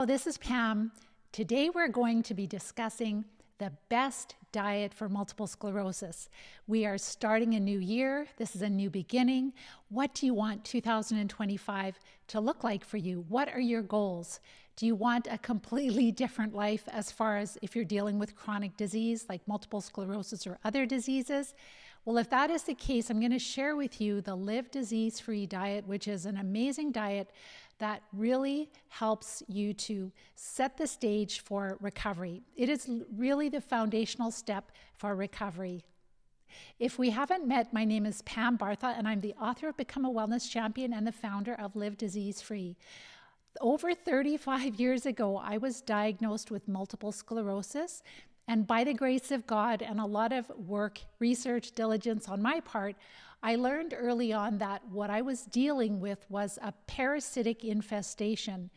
This is Pam. Today we're going to be discussing the best diet for multiple sclerosis. We are starting a new year. This is a new beginning. What do you want 2025 to look like for you? What are your goals? Do you want a completely different life as far as if you're dealing with chronic disease like multiple sclerosis or other diseases? Well, if that is the case, I'm going to share with you the Live Disease-Free diet, which is an amazing diet that really helps you to set the stage for recovery. It is really the foundational step for recovery. If we haven't met, my name is Pam Bartha, and I'm the author of Become a Wellness Champion and the founder of Live Disease-Free. Over 35 years ago, I was diagnosed with multiple sclerosis. And by the grace of God and a lot of work, research, diligence on my part, I learned early on that what I was dealing with was a parasitic infestation.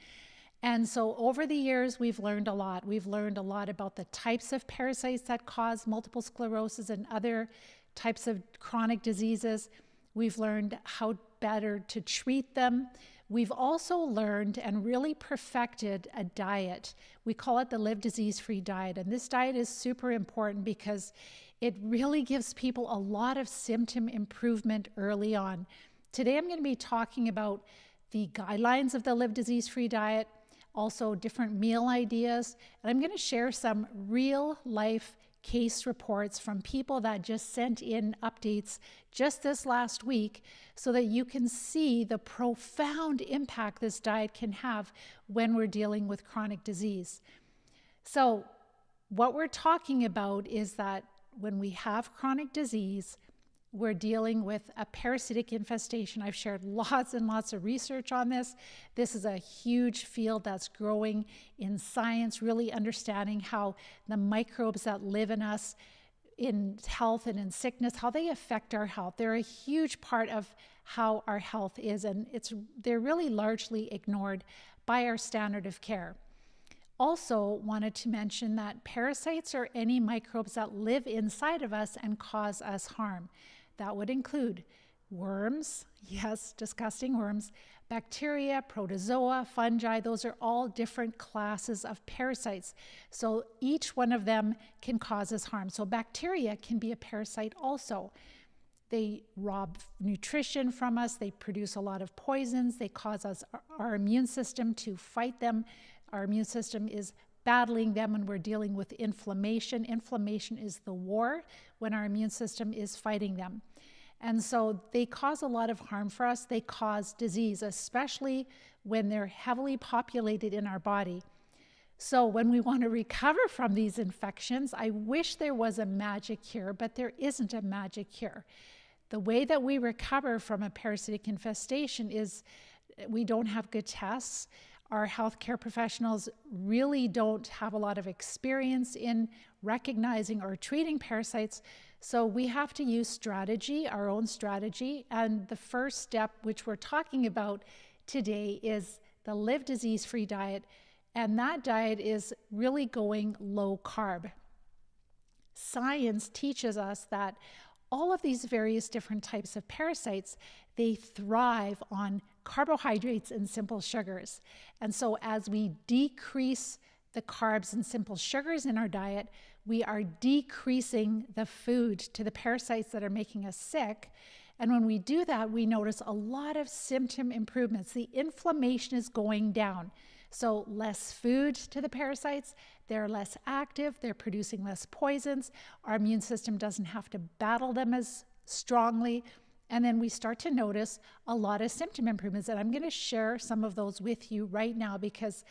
And so over the years, we've learned a lot. We've learned a lot about the types of parasites that cause multiple sclerosis and other types of chronic diseases. We've learned how better to treat them. We've also learned and really perfected a diet. We call it the Live Disease-Free diet. And this diet is super important because it really gives people a lot of symptom improvement early on. Today, I'm going to be talking about the guidelines of the Live Disease-Free diet, also different meal ideas, and I'm going to share some real life case reports from people that just sent in updates just this last week so that you can see the profound impact this diet can have when we're dealing with chronic disease. So what we're talking about is that when we have chronic disease, we're dealing with a parasitic infestation. I've shared lots and lots of research on this. This is a huge field that's growing in science, really understanding how the microbes that live in us in health and in sickness, how they affect our health. They're a huge part of how our health is, and they're really largely ignored by our standard of care. Also wanted to mention that parasites are any microbes that live inside of us and cause us harm. That would include worms, yes, disgusting worms, bacteria, protozoa, fungi. Those are all different classes of parasites. So each one of them can cause us harm. So bacteria can be a parasite also. They rob nutrition from us. They produce a lot of poisons. They cause our immune system to fight them. Our immune system is battling them when we're dealing with inflammation. Inflammation is the war when our immune system is fighting them. And so they cause a lot of harm for us. They cause disease, especially when they're heavily populated in our body. So when we want to recover from these infections, I wish there was a magic cure, but there isn't a magic cure. The way that we recover from a parasitic infestation is we don't have good tests. Our healthcare professionals really don't have a lot of experience in recognizing or treating parasites. So we have to use strategy, our own strategy. And the first step, which we're talking about today, is the Live Disease-Free diet. And that diet is really going low carb. Science teaches us that all of these various different types of parasites, they thrive on carbohydrates and simple sugars. And so as we decrease the carbs and simple sugars in our diet, we are decreasing the food to the parasites that are making us sick. And when we do that, we notice a lot of symptom improvements. The inflammation is going down. So less food to the parasites, they're less active, they're producing less poisons, our immune system doesn't have to battle them as strongly, and then we start to notice a lot of symptom improvements. And I'm going to share some of those with you right now because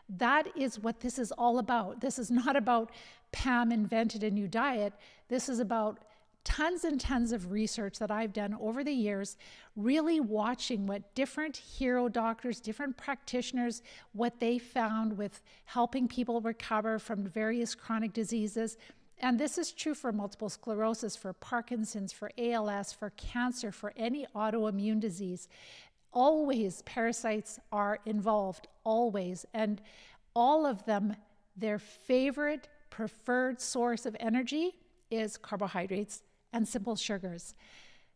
that is what this is all about. This is not about Pam invented a new diet. This is about tons and tons of research that I've done over the years, really watching what different hero doctors, different practitioners, what they found with helping people recover from various chronic diseases. And this is true for multiple sclerosis, for Parkinson's, for ALS, for cancer, for any autoimmune disease. Always parasites are involved, always. And all of them, their favorite preferred source of energy is carbohydrates and simple sugars.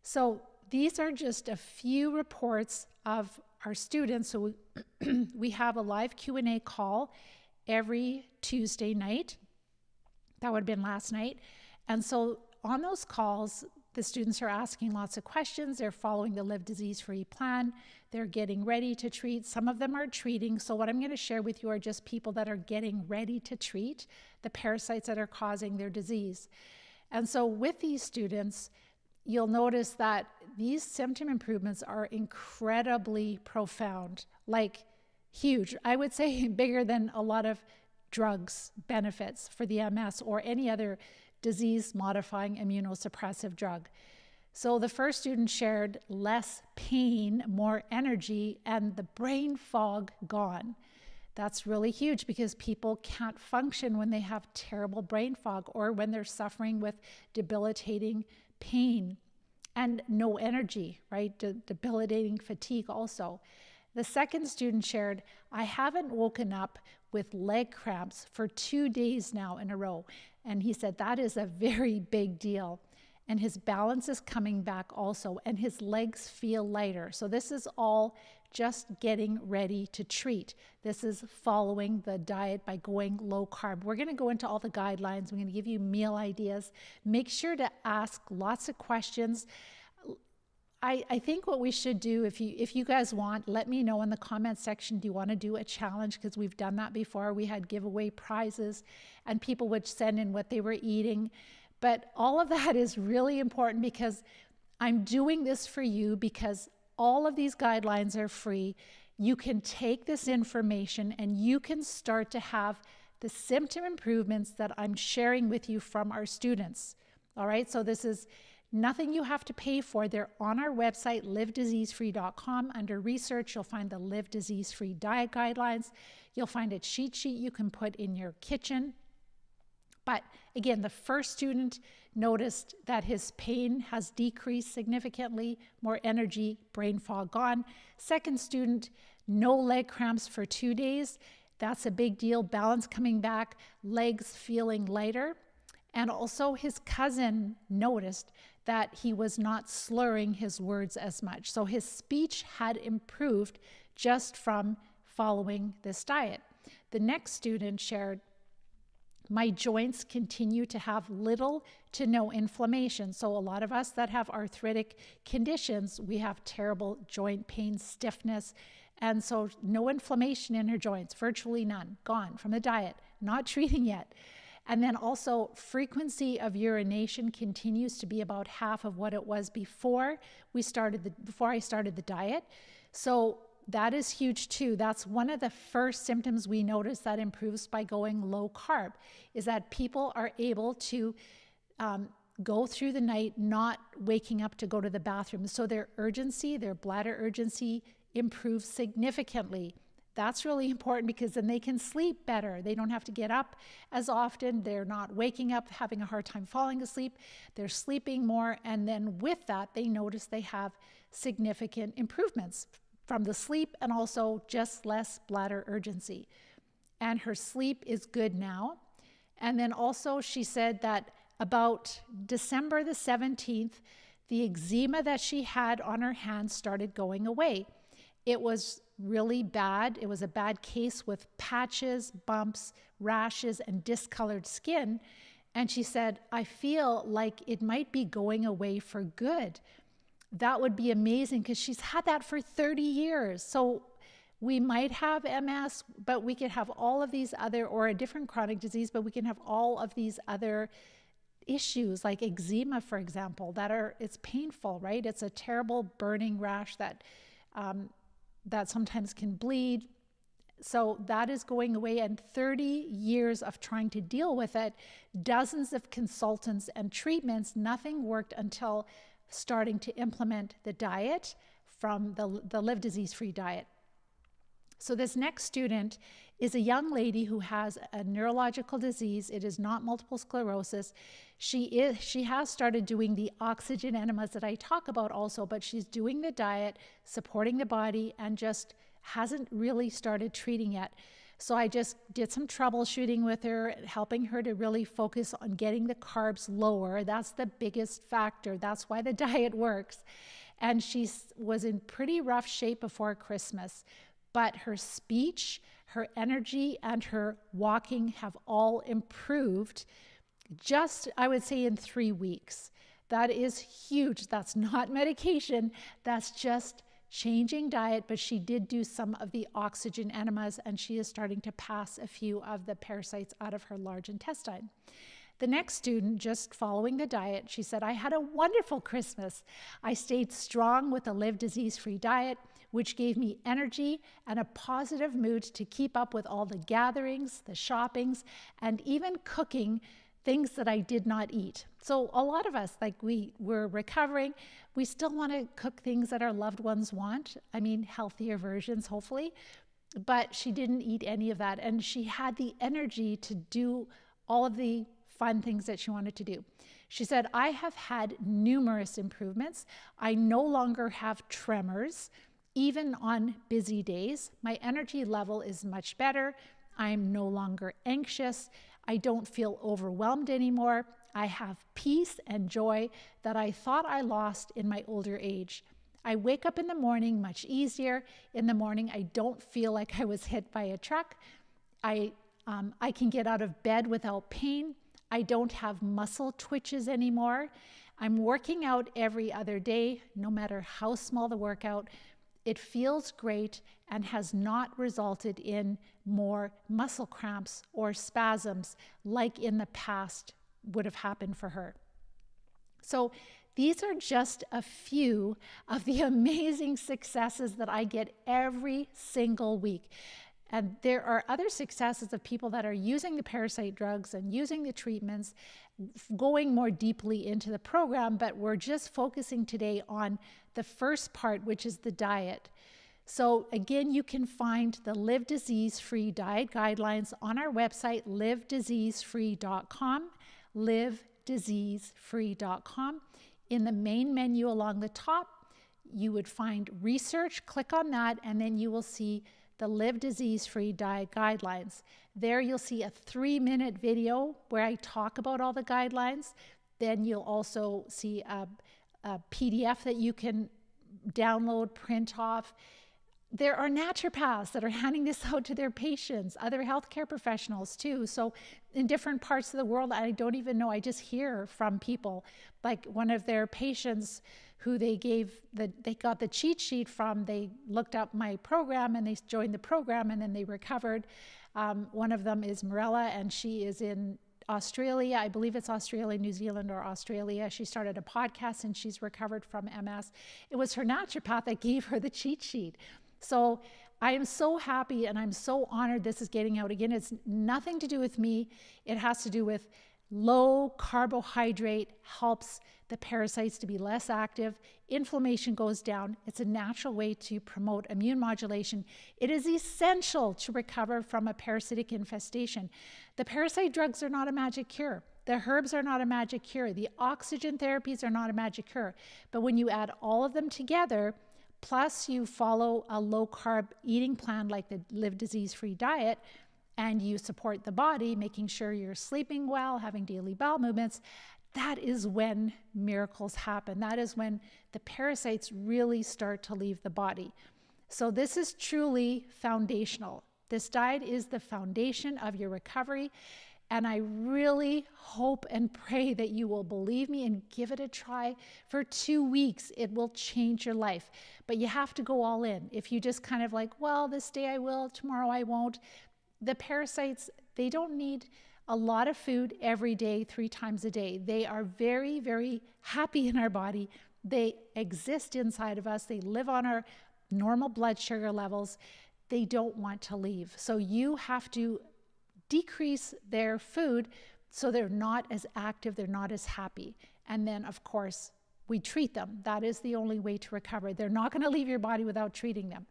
So these are just a few reports of our students. So we have a live Q&A call every Tuesday night. That would have been last night. And so on those calls, the students are asking lots of questions. They're following the Live Disease-Free plan. They're getting ready to treat. Some of them are treating. So what I'm going to share with you are just people that are getting ready to treat the parasites that are causing their disease. And so with these students, you'll notice that these symptom improvements are incredibly profound, like huge. I would say bigger than a lot of drugs benefits for the MS or any other disease-modifying immunosuppressive drug. So the first student shared less pain, more energy, and the brain fog gone. That's really huge because people can't function when they have terrible brain fog or when they're suffering with debilitating pain and no energy, right? Debilitating fatigue also. The second student shared, I haven't woken up with leg cramps for 2 days now in a row. And he said that is a very big deal. And his balance is coming back also, and his legs feel lighter. So this is all just getting ready to treat. This is following the diet by going low carb. We're going to go into all the guidelines. I'm going to give you meal ideas. Make sure to ask lots of questions. I think what we should do, if you guys want, let me know in the comment section, do you want to do a challenge? Because we've done that before. We had giveaway prizes and people would send in what they were eating. But all of that is really important because I'm doing this for you because all of these guidelines are free. You can take this information and you can start to have the symptom improvements that I'm sharing with you from our students. All right, so this is nothing you have to pay for. They're on our website, livediseasefree.com. Under research, you'll find the Live Disease-Free Diet Guidelines. You'll find a cheat sheet you can put in your kitchen. But again, the first student noticed that his pain has decreased significantly, more energy, brain fog gone. Second student, no leg cramps for 2 days. That's a big deal. Balance coming back, legs feeling lighter. And also his cousin noticed that he was not slurring his words as much. So his speech had improved just from following this diet. The next student shared, my joints continue to have little to no inflammation. So a lot of us that have arthritic conditions, we have terrible joint pain, stiffness, and so no inflammation in her joints, virtually none, gone from the diet, not treating yet. And then also frequency of urination continues to be about half of what it was before I started the diet. So that is huge too. That's one of the first symptoms we notice that improves by going low carb, is that people are able to go through the night not waking up to go to the bathroom. So their urgency, their bladder urgency improves significantly. That's really important because then they can sleep better. They don't have to get up as often. They're not waking up, having a hard time falling asleep. They're sleeping more. And then with that, they notice they have significant improvements from the sleep and also just less bladder urgency. And her sleep is good now. And then also she said that about December the 17th, the eczema that she had on her hands started going away. It was really bad. It was a bad case with patches, bumps, rashes, and discolored skin. And she said, I feel like it might be going away for good. That would be amazing because she's had that for 30 years. So we might have MS, but we could have all of these other, or a different chronic disease, but we can have all of these other issues like eczema, for example, it's painful, right? It's a terrible burning rash that sometimes can bleed. So that is going away, and 30 years of trying to deal with it, dozens of consultants and treatments, nothing worked until starting to implement the diet from the Live Disease-Free diet. So this next student is a young lady who has a neurological disease. It is not multiple sclerosis. She has started doing the oxygen enemas that I talk about also, but she's doing the diet, supporting the body, and just hasn't really started treating yet. So I just did some troubleshooting with her, helping her to really focus on getting the carbs lower. That's the biggest factor. That's why the diet works. and was in pretty rough shape before Christmas. But her speech, her energy, and her walking have all improved just, I would say, in 3 weeks. That is huge. That's not medication. That's just changing diet, but she did do some of the oxygen enemas, and she is starting to pass a few of the parasites out of her large intestine. The next student, just following the diet, she said, I had a wonderful Christmas. I stayed strong with a Live Disease-Free diet, which gave me energy and a positive mood to keep up with all the gatherings, the shoppings, and even cooking things that I did not eat. So a lot of us, like we're recovering, we still want to cook things that our loved ones want. I mean, healthier versions, hopefully. But she didn't eat any of that. And she had the energy to do all of the fun things that she wanted to do. She said, I have had numerous improvements. I no longer have tremors, even on busy days. My energy level is much better. I'm no longer anxious. I don't feel overwhelmed anymore. I have peace and joy that I thought I lost in my older age. I wake up in the morning much easier. In the morning, I don't feel like I was hit by a truck. I can get out of bed without pain. I don't have muscle twitches anymore. I'm working out every other day, no matter how small the workout. It feels great and has not resulted in more muscle cramps or spasms like in the past would have happened for her. So these are just a few of the amazing successes that I get every single week. And there are other successes of people that are using the parasite drugs and using the treatments, going more deeply into the program, but we're just focusing today on the first part, which is the diet. So again, you can find the Live Disease-Free Diet Guidelines on our website, livediseasefree.com, livediseasefree.com. In the main menu along the top, you would find research, click on that, and then you will see the Live Disease-Free Diet Guidelines. There you'll see a 3-minute video where I talk about all the guidelines. Then you'll also see a PDF that you can download, print off. There are naturopaths that are handing this out to their patients, other healthcare professionals too. So in different parts of the world, I don't even know, I just hear from people, like one of their patients who they got the cheat sheet from, they looked up my program and they joined the program and then they recovered. One of them is Morella, and she is in Australia. I believe it's Australia, New Zealand, or Australia. She started a podcast and she's recovered from MS. It was her naturopath that gave her the cheat sheet. So I am so happy and I'm so honored this is getting out. Again, it's nothing to do with me. It has to do with low carbohydrate helps the parasites to be less active. Inflammation goes down. It's a natural way to promote immune modulation. It is essential to recover from a parasitic infestation. The parasite drugs are not a magic cure. The herbs are not a magic cure. The oxygen therapies are not a magic cure. But when you add all of them together, plus you follow a low-carb eating plan like the Live Disease-Free diet, and you support the body, making sure you're sleeping well, having daily bowel movements, that is when miracles happen. That is when the parasites really start to leave the body. So this is truly foundational. This diet is the foundation of your recovery. And I really hope and pray that you will believe me and give it a try for 2 weeks. It will change your life. But you have to go all in. If you just kind of like, well, this day I will, tomorrow I won't. The parasites, they don't need a lot of food every day, 3 times a day. They are very, very happy in our body. They exist inside of us. They live on our normal blood sugar levels. They don't want to leave. So you have to decrease their food so they're not as active, they're not as happy. And then, of course, we treat them. That is the only way to recover. They're not going to leave your body without treating them.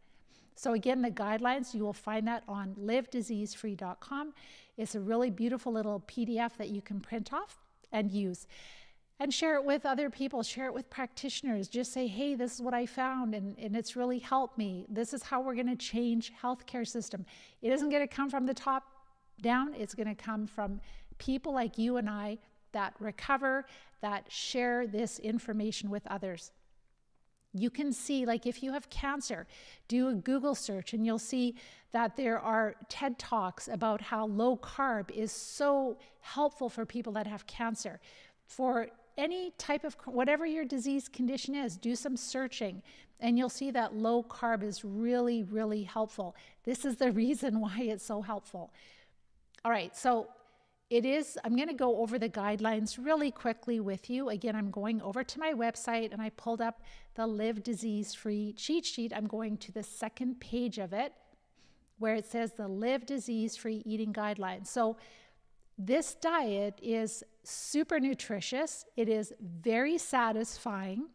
So again, the guidelines, you will find that on livediseasefree.com. It's a really beautiful little PDF that you can print off and use. And share it with other people, share it with practitioners. Just say, hey, this is what I found and it's really helped me. This is how we're going to change healthcare system. It isn't going to come from the top down. It's going to come from people like you and I that recover, that share this information with others. You can see, like if you have cancer, do a Google search and you'll see that there are TED Talks about how low carb is so helpful for people that have cancer. For any type of, whatever your disease condition is, do some searching and you'll see that low carb is really, really helpful. This is the reason why it's so helpful. All right, so I'm going to go over the guidelines really quickly with you. Again, I'm going over to my website and I pulled up the Live Disease-Free cheat sheet. I'm going to the second page of it where it says the Live Disease-Free Eating Guidelines. So this diet is super nutritious. It is very satisfying.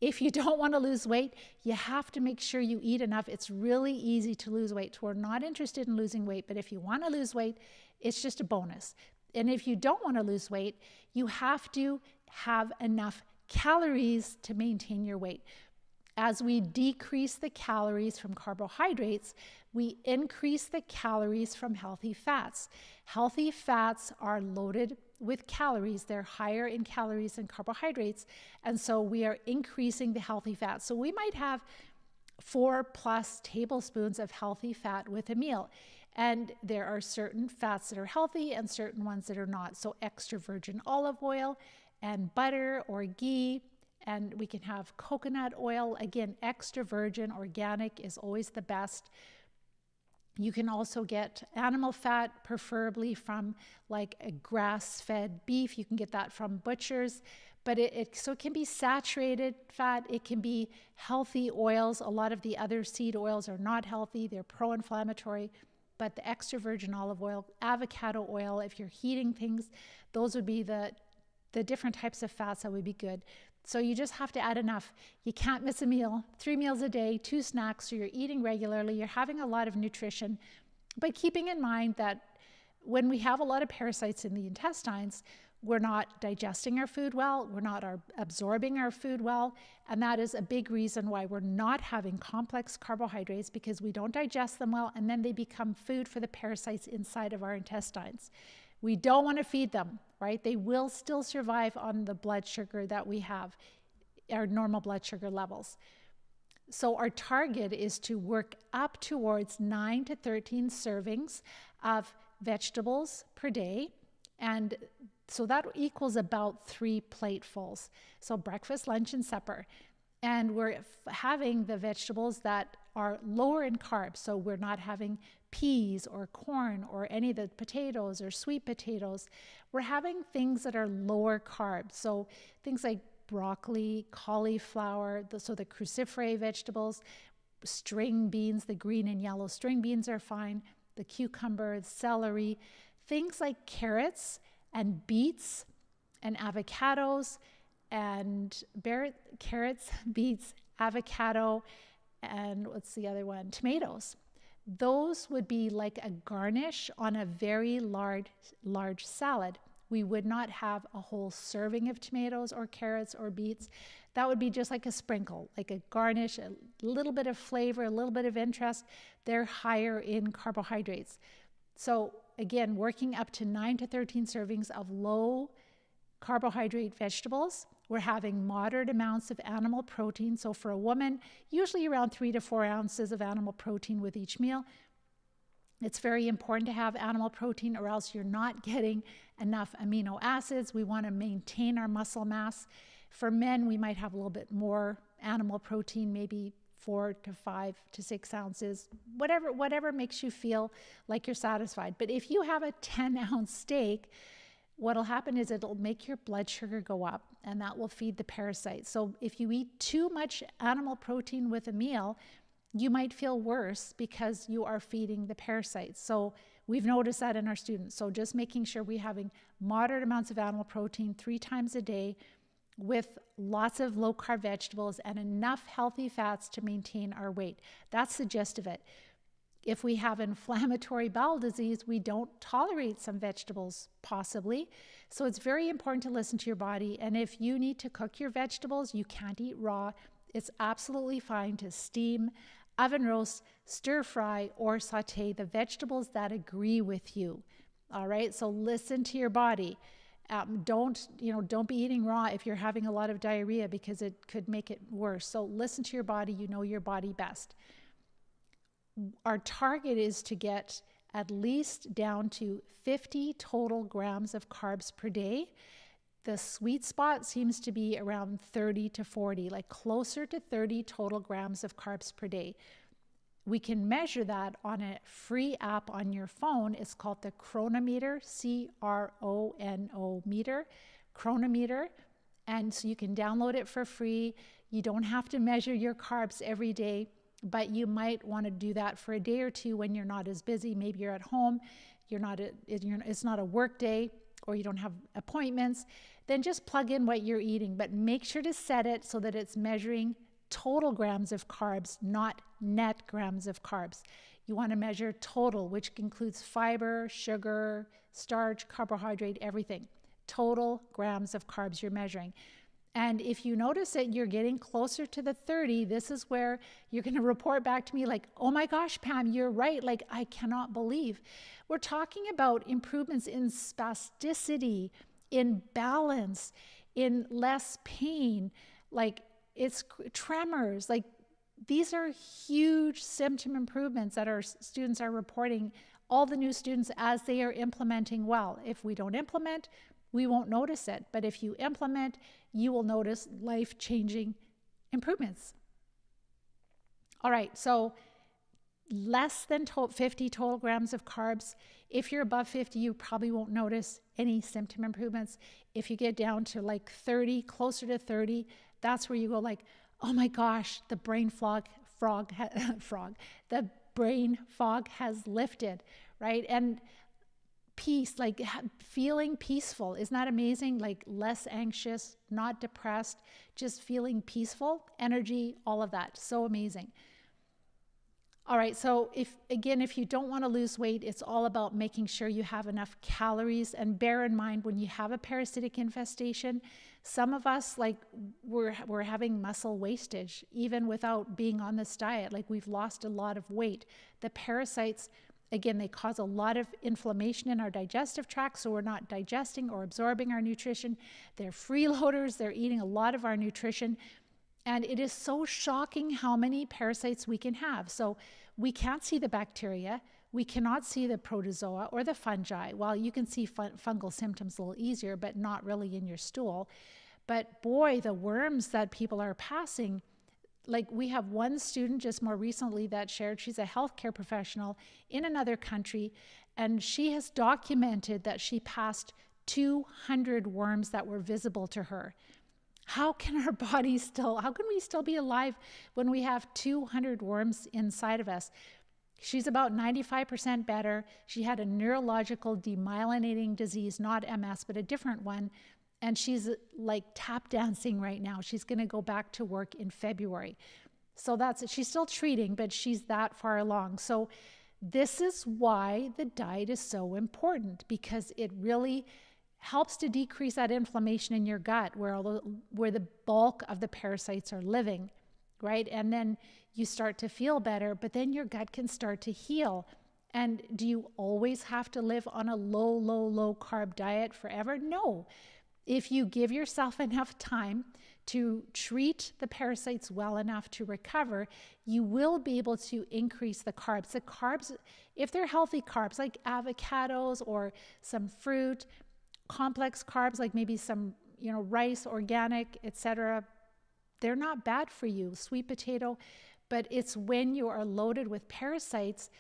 If you don't want to lose weight, you have to make sure you eat enough. It's really easy to lose weight. We're not interested in losing weight, but if you want to lose weight, it's just a bonus. And if you don't want to lose weight, you have to have enough calories to maintain your weight. As we decrease the calories from carbohydrates, we increase the calories from healthy fats. Healthy fats are loaded with calories. They're higher in calories than carbohydrates. And so we are increasing the healthy fats. So we might have 4+ tablespoons of healthy fat with a meal. And there are certain fats that are healthy and certain ones that are not. So extra virgin olive oil and butter or ghee, and we can have coconut oil. Again, extra virgin, organic is always the best. You can also get animal fat, preferably from like a grass-fed beef. You can get that from butchers, but so it can be saturated fat. It can be healthy oils. A lot of the other seed oils are not healthy. They're pro-inflammatory. But the extra virgin olive oil, avocado oil, if you're heating things, those would be the different types of fats that would be good. So you just have to add enough. You can't miss a meal. 3 meals a day, 2 snacks, so you're eating regularly. You're having a lot of nutrition. But keeping in mind that when we have a lot of parasites in the intestines, we're not digesting our food well, we're not absorbing our food well, and that is a big reason why we're not having complex carbohydrates, because we don't digest them well, and then they become food for the parasites inside of our intestines. We don't want to feed them, right? They will still survive on the blood sugar that we have, our normal blood sugar levels. So our target is to work up towards 9 to 13 servings of vegetables per day, and so that equals about 3 platefuls. So breakfast, lunch, and supper. And we're having the vegetables that are lower in carbs. So we're not having peas or corn or any of the potatoes or sweet potatoes. We're having things that are lower carbs. So things like broccoli, cauliflower, so the cruciferous vegetables, string beans, the green and yellow string beans are fine, the cucumber, celery, things like carrots and beets and avocados and carrots, beets, avocado, and what's the other one? Tomatoes. Those would be like a garnish on a very large salad. We would not have a whole serving of tomatoes or carrots or beets. That would be just like a sprinkle, like a garnish, a little bit of flavor, a little bit of interest. They're higher in carbohydrates. So again, working up to 9 to 13 servings of low carbohydrate vegetables. We're having moderate amounts of animal protein. So for a woman, usually around 3 to 4 ounces of animal protein with each meal. It's very important to have animal protein or else you're not getting enough amino acids. We want to maintain our muscle mass. For men, we might have a little bit more animal protein, maybe 4 to 5 to 6 ounces, whatever makes you feel like you're satisfied. But if you have a 10-ounce steak, what'll happen is it'll make your blood sugar go up, and that will feed the parasites. So if you eat too much animal protein with a meal, you might feel worse because you are feeding the parasites. So we've noticed that in our students. So just making sure we're having moderate amounts of animal protein 3 times a day with lots of low-carb vegetables and enough healthy fats to maintain our weight. That's the gist of it. If we have inflammatory bowel disease, we don't tolerate some vegetables, possibly. So it's very important to listen to your body. And if you need to cook your vegetables, you can't eat raw, it's absolutely fine to steam, oven roast, stir fry, or saute the vegetables that agree with you. All right, so listen to your body. Don't be eating raw if you're having a lot of diarrhea, because it could make it worse. So listen to your body. You know your body best. Our target is to get at least down to 50 total grams of carbs per day. The sweet spot seems to be around 30 to 40, like closer to 30 total grams of carbs per day. We can measure that on a free app on your phone. It's called the Chronometer, Chrono Chronometer. And so you can download it for free. You don't have to measure your carbs every day, but you might want to do that for a day or two when you're not as busy. Maybe you're at home, it's not a work day, or you don't have appointments. Then just plug in what you're eating, but make sure to set it so that it's measuring total grams of carbs, not net grams of carbs. You want to measure total, which includes fiber, sugar, starch, carbohydrate, everything. Total grams of carbs you're measuring. And if you notice that you're getting closer to the 30, this is where you're going to report back to me like, oh my gosh, Pam, you're right. Like, I cannot believe. We're talking about improvements in spasticity, in balance, in less pain, like it's tremors. Like, these are huge symptom improvements that our students are reporting, all the new students, as they are implementing well. If we don't implement, we won't notice it. But if you implement, you will notice life-changing improvements. All right, so less than 50 total grams of carbs. If you're above 50, you probably won't notice any symptom improvements. If you get down to like 30, closer to 30, that's where you go like, oh my gosh, the brain the brain fog has lifted, right? And peace, like feeling peaceful. Isn't that amazing? Like less anxious, not depressed, just feeling peaceful, energy, all of that. So amazing. All right, so if you don't want to lose weight, it's all about making sure you have enough calories. And bear in mind, when you have a parasitic infestation, some of us, like, we're having muscle wastage, even without being on this diet. Like, we've lost a lot of weight. The parasites, again, they cause a lot of inflammation in our digestive tract, so we're not digesting or absorbing our nutrition. They're freeloaders. They're eating a lot of our nutrition. And it is so shocking how many parasites we can have. So we can't see the bacteria. We cannot see the protozoa or the fungi. Well, you can see fungal symptoms a little easier, but not really in your stool. But boy, the worms that people are passing, like we have one student just more recently that shared, she's a healthcare professional in another country, and she has documented that she passed 200 worms that were visible to her. How can we still be alive when we have 200 worms inside of us? She's about 95% better. She had a neurological demyelinating disease, not MS, but a different one. And she's like tap dancing right now. She's going to go back to work in February. So she's still treating, but she's that far along. So this is why the diet is so important, because it really helps to decrease that inflammation in your gut where the bulk of the parasites are living, right? And then you start to feel better, but then your gut can start to heal. And do you always have to live on a low carb diet forever? No. If you give yourself enough time to treat the parasites well enough to recover, you will be able to increase the carbs. The carbs, if they're healthy carbs like avocados or some fruit, complex carbs like maybe some, rice, organic, etc., they're not bad for you, sweet potato, but it's when you are loaded with parasites,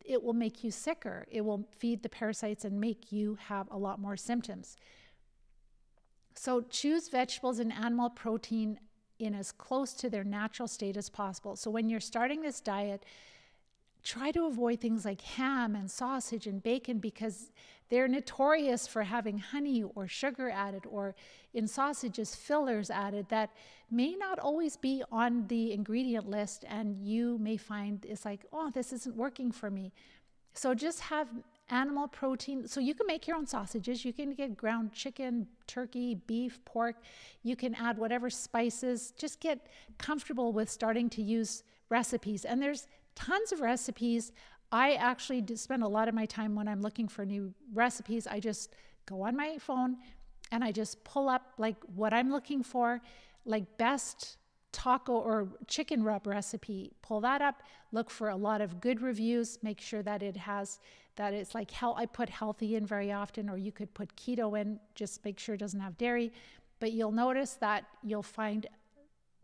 it will make you sicker. It will feed the parasites and make you have a lot more symptoms. So choose vegetables and animal protein in as close to their natural state as possible. So when you're starting this diet, try to avoid things like ham and sausage and bacon, because they're notorious for having honey or sugar added, or in sausages, fillers added that may not always be on the ingredient list, and you may find it's like, oh, this isn't working for me. So just have animal protein. So you can make your own sausages. You can get ground chicken, turkey, beef, pork. You can add whatever spices. Just get comfortable with starting to use recipes. And there's tons of recipes. I actually spend a lot of my time when I'm looking for new recipes. I just go on my phone and I just pull up like what I'm looking for, like best taco or chicken rub recipe, pull that up, look for a lot of good reviews, make sure that it's like I put healthy in very often, or you could put keto in, just make sure it doesn't have dairy. But you'll notice that you'll find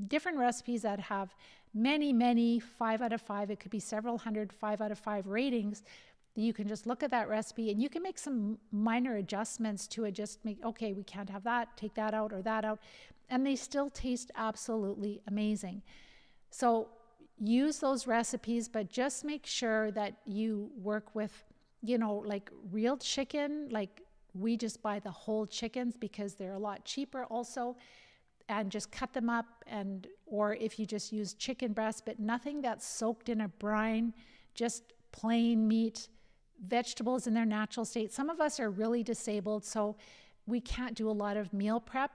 different recipes that have many 5 out of 5, it could be several hundred 5 out of 5 ratings. You can just look at that recipe and you can make some minor adjustments to it. Just make, okay, we can't have that, take that out or that out. And they still taste absolutely amazing. So use those recipes, but just make sure that you work with, like real chicken. Like we just buy the whole chickens because they're a lot cheaper also, and just cut them up, or if you just use chicken breast, but nothing that's soaked in a brine, just plain meat, vegetables in their natural state. Some of us are really disabled, so we can't do a lot of meal prep.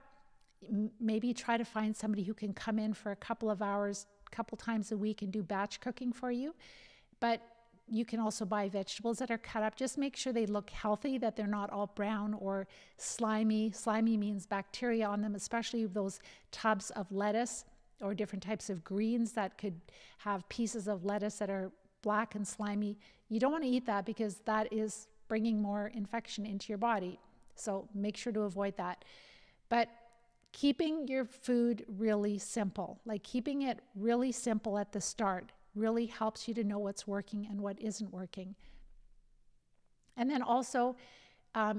Maybe try to find somebody who can come in for a couple of hours, a couple times a week and do batch cooking for you. But you can also buy vegetables that are cut up. Just make sure they look healthy, that they're not all brown or slimy. Slimy means bacteria on them, especially those tubs of lettuce or different types of greens that could have pieces of lettuce that are black and slimy. You don't want to eat that because that is bringing more infection into your body. So make sure to avoid that. But keeping your food really simple, like keeping it really simple at the start, really helps you to know what's working and what isn't working. And then also, I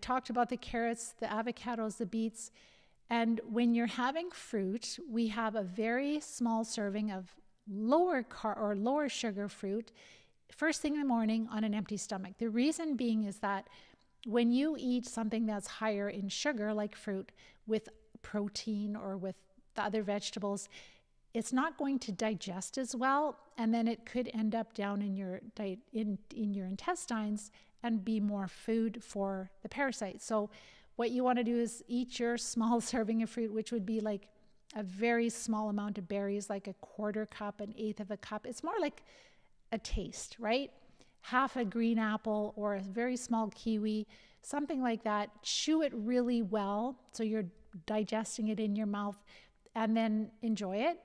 talked about the carrots, the avocados, the beets. And when you're having fruit, we have a very small serving of lower sugar fruit first thing in the morning on an empty stomach. The reason being is that when you eat something that's higher in sugar, like fruit, with protein or with the other vegetables, it's not going to digest as well, and then it could end up down in your in your intestines and be more food for the parasites. So what you want to do is eat your small serving of fruit, which would be like a very small amount of berries, like a quarter cup, an eighth of a cup. It's more like a taste, right? Half a green apple or a very small kiwi, something like that. Chew it really well so you're digesting it in your mouth, and then enjoy it.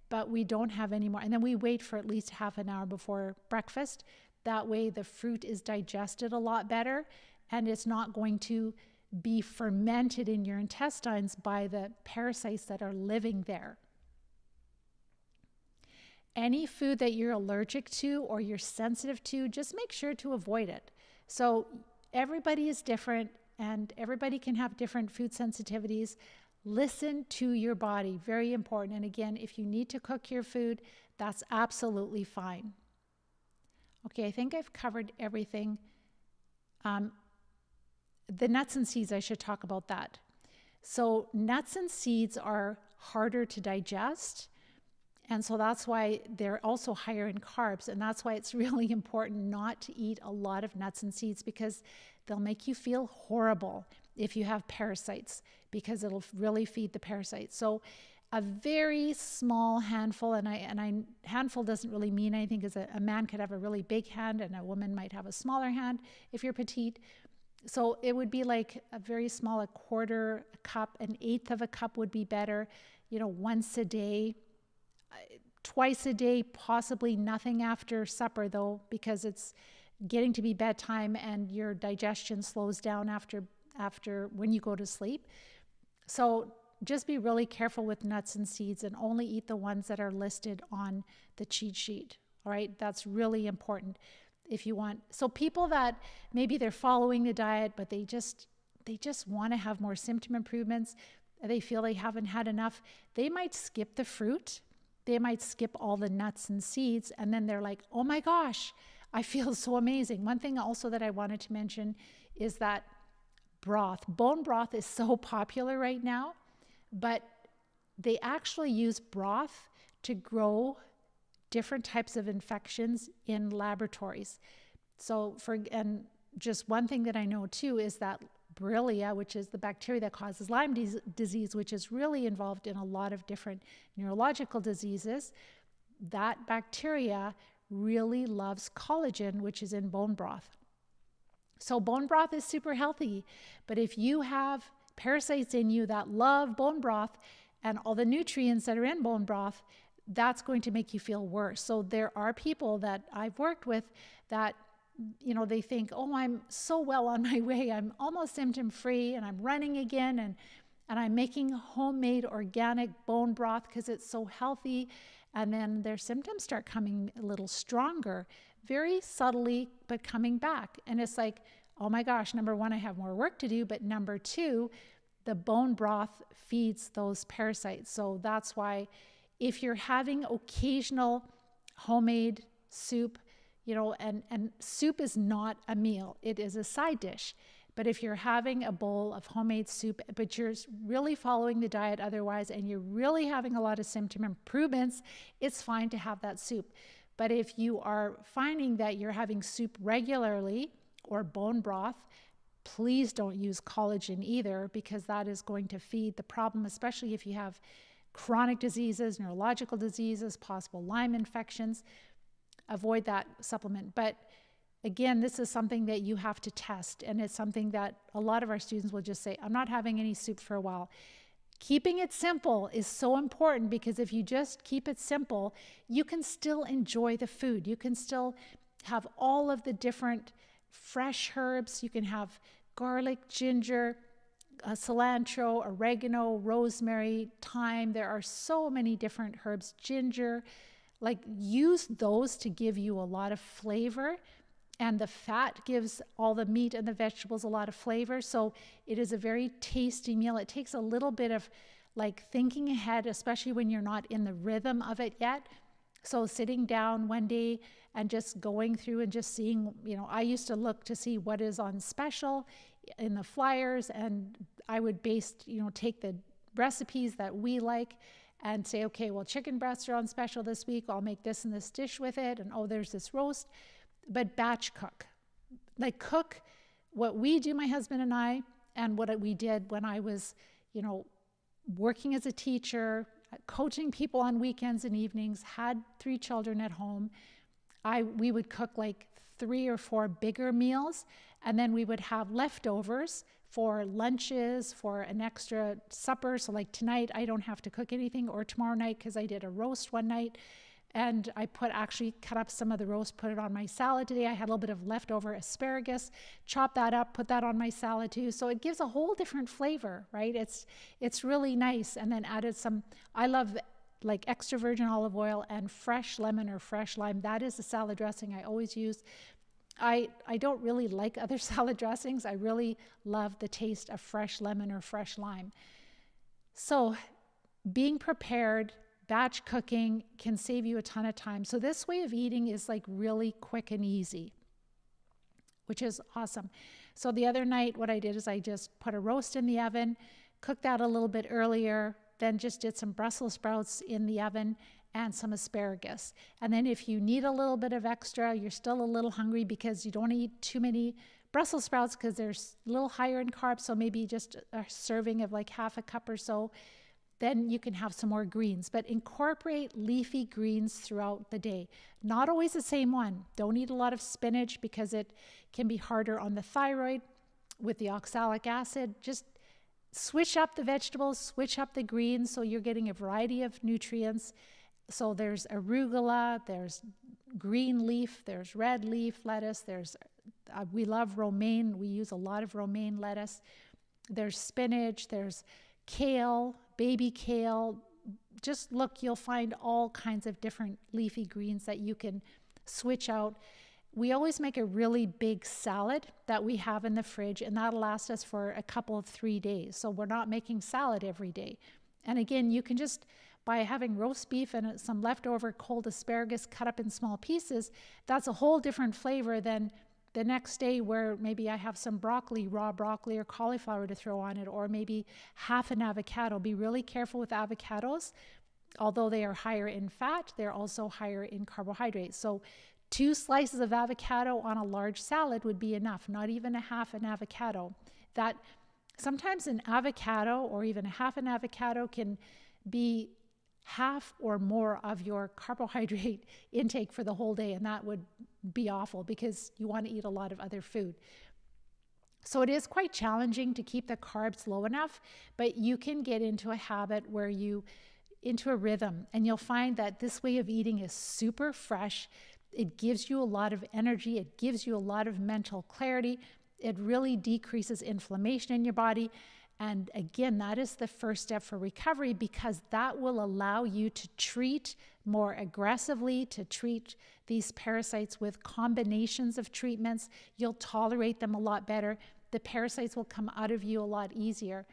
But we don't have any more. And then we wait for at least half an hour before breakfast. That way the fruit is digested a lot better, and it's not going to be fermented in your intestines by the parasites that are living there. Any food that you're allergic to or you're sensitive to, just make sure to avoid it. So everybody is different and everybody can have different food sensitivities. Listen to your body, very important. And again, if you need to cook your food, that's absolutely fine. Okay, I think I've covered everything. The nuts and seeds, I should talk about that. So nuts and seeds are harder to digest, and so that's why they're also higher in carbs, and that's why it's really important not to eat a lot of nuts and seeds, because they'll make you feel horrible if you have parasites, because it'll really feed the parasites. So a very small handful, and handful doesn't really mean anything, because a man could have a really big hand and a woman might have a smaller hand if you're petite. So it would be like a very small, a quarter cup, an eighth of a cup would be better, once a day, twice a day, possibly nothing after supper though, because it's getting to be bedtime and your digestion slows down after when you go to sleep. So just be really careful with nuts and seeds and only eat the ones that are listed on the cheat sheet. All right, that's really important. If you want, so people that maybe they're following the diet, but they just want to have more symptom improvements, they feel they haven't had enough, they might skip the fruit, they might skip all the nuts and seeds, and then they're like, oh my gosh, I feel so amazing. One thing also that I wanted to mention is that bone broth is so popular right now, but they actually use broth to grow different types of infections in laboratories. So and just one thing that I know too is that Borrelia, which is the bacteria that causes Lyme disease, which is really involved in a lot of different neurological diseases, that bacteria really loves collagen, which is in bone broth. So bone broth is super healthy, but if you have parasites in you that love bone broth and all the nutrients that are in bone broth, that's going to make you feel worse. So there are people that I've worked with that, they think, oh, I'm so well on my way. I'm almost symptom free and I'm running again. And I'm making homemade organic bone broth because it's so healthy. And then their symptoms start coming a little stronger, very subtly, but coming back. And it's like, oh my gosh, number one, I have more work to do. But number two, the bone broth feeds those parasites. So that's why if you're having occasional homemade soup, and soup is not a meal, it is a side dish. But if you're having a bowl of homemade soup, but you're really following the diet otherwise, and you're really having a lot of symptom improvements, it's fine to have that soup. But if you are finding that you're having soup regularly or bone broth, please don't use collagen either, because that is going to feed the problem, especially if you have chronic diseases, neurological diseases, possible Lyme infections. Avoid that supplement. But again, this is something that you have to test, and it's something that a lot of our students will just say, I'm not having any soup for a while. Keeping it simple is so important, because if you just keep it simple, you can still enjoy the food. You can still have all of the different fresh herbs. You can have garlic, ginger, cilantro, oregano, rosemary, thyme. There are so many different herbs, ginger. Like, use those to give you a lot of flavor, and the fat gives all the meat and the vegetables a lot of flavor. So it is a very tasty meal. It takes a little bit of thinking ahead, especially when you're not in the rhythm of it yet. So sitting down one day and just going through and just seeing, I used to look to see what is on special in the flyers, and I would take the recipes that we like and say, okay, well, chicken breasts are on special this week. I'll make this and this dish with it. And oh, there's this roast. But batch cook. Cook what we do, my husband and I, and what we did when I was, working as a teacher, coaching people on weekends and evenings, had 3 children at home. We would cook 3 or 4 bigger meals, and then we would have leftovers for lunches, for an extra supper. So tonight, I don't have to cook anything, or tomorrow night, because I did a roast one night, and I actually cut up some of the roast, put it on my salad today. I had a little bit of leftover asparagus, chop that up, put that on my salad too. So it gives a whole different flavor, right? It's really nice. And then added some, I love extra virgin olive oil and fresh lemon or fresh lime. That is the salad dressing I always use. I don't really like other salad dressings. I really love the taste of fresh lemon or fresh lime. So being prepared, batch cooking can save you a ton of time. So this way of eating is really quick and easy, which is awesome. So the other night, what I did is I just put a roast in the oven, cooked that a little bit earlier, then just did some Brussels sprouts in the oven and some asparagus. And then if you need a little bit of extra, you're still a little hungry because you don't want to eat too many Brussels sprouts because they're a little higher in carbs, so maybe just a serving of half a cup or so, then you can have some more greens. But incorporate leafy greens throughout the day. Not always the same one. Don't eat a lot of spinach because it can be harder on the thyroid with the oxalic acid. Just switch up the vegetables, switch up the greens so you're getting a variety of nutrients. So there's arugula, there's green leaf, there's red leaf lettuce, we love romaine. We use a lot of romaine lettuce. There's spinach, there's kale, baby kale. Just look, you'll find all kinds of different leafy greens that you can switch out. We always make a really big salad that we have in the fridge, and that'll last us for a couple of 3 days. So we're not making salad every day. And again, you can just, by having roast beef and some leftover cold asparagus cut up in small pieces, that's a whole different flavor than the next day where maybe I have some broccoli, raw broccoli or cauliflower to throw on it, or maybe half an avocado. Be really careful with avocados. Although they are higher in fat, they're also higher in carbohydrates. So 2 slices of avocado on a large salad would be enough, not even a half an avocado. That sometimes an avocado or even a half an avocado can be half or more of your carbohydrate intake for the whole day, and that would be awful because you want to eat a lot of other food. So it is quite challenging to keep the carbs low enough, but you can get into a habit where into a rhythm, and you'll find that this way of eating is super fresh. It gives you a lot of energy. It gives you a lot of mental clarity. It really decreases inflammation in your body. And again, that is the first step for recovery, because that will allow you to treat more aggressively, to treat these parasites with combinations of treatments. You'll tolerate them a lot better. The parasites will come out of you a lot easier.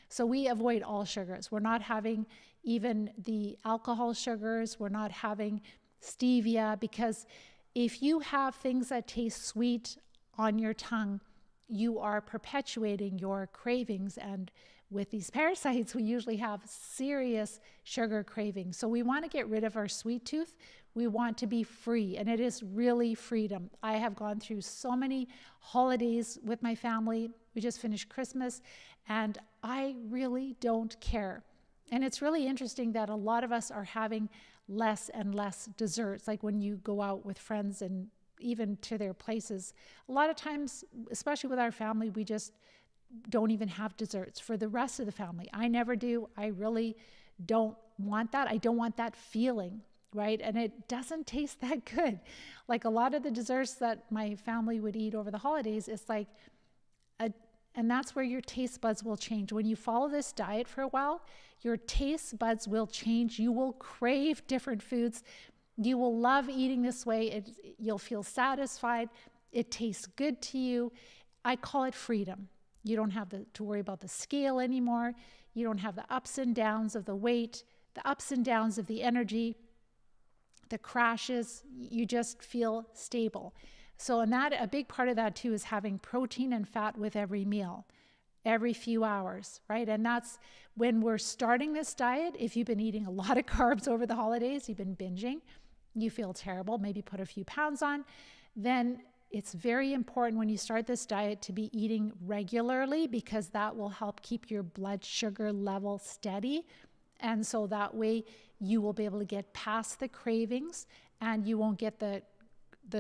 So we avoid all sugars. We're not having even the alcohol sugars. We're not having stevia, because if you have things that taste sweet on your tongue, you are perpetuating your cravings. And with these parasites, we usually have serious sugar cravings. So we want to get rid of our sweet tooth. We want to be free, and it is really freedom. I have gone through so many holidays with my family. We just finished Christmas, and I really don't care. And it's really interesting that a lot of us are having less and less desserts. Like when you go out with friends and even to their places, a lot of times, especially with our family, we just don't even have desserts for the rest of the family. I never do. I really don't want that. I don't want that feeling, right? And it doesn't taste that good. Like a lot of the desserts that my family would eat over the holidays, it's like, and that's where your taste buds will change. When you follow this diet for a while, your taste buds will change. You will crave different foods. You will love eating this way. You'll feel satisfied. It tastes good to you. I call it freedom. You don't have to worry about the scale anymore. You don't have the ups and downs of the weight, the ups and downs of the energy, the crashes. You just feel stable. So, and that, a big part of that too is having protein and fat with every meal, every few hours, right? And that's when we're starting this diet. If you've been eating a lot of carbs over the holidays, you've been binging, you feel terrible, maybe put a few pounds on, then it's very important when you start this diet to be eating regularly, because that will help keep your blood sugar level steady. And so that way you will be able to get past the cravings, and you won't get the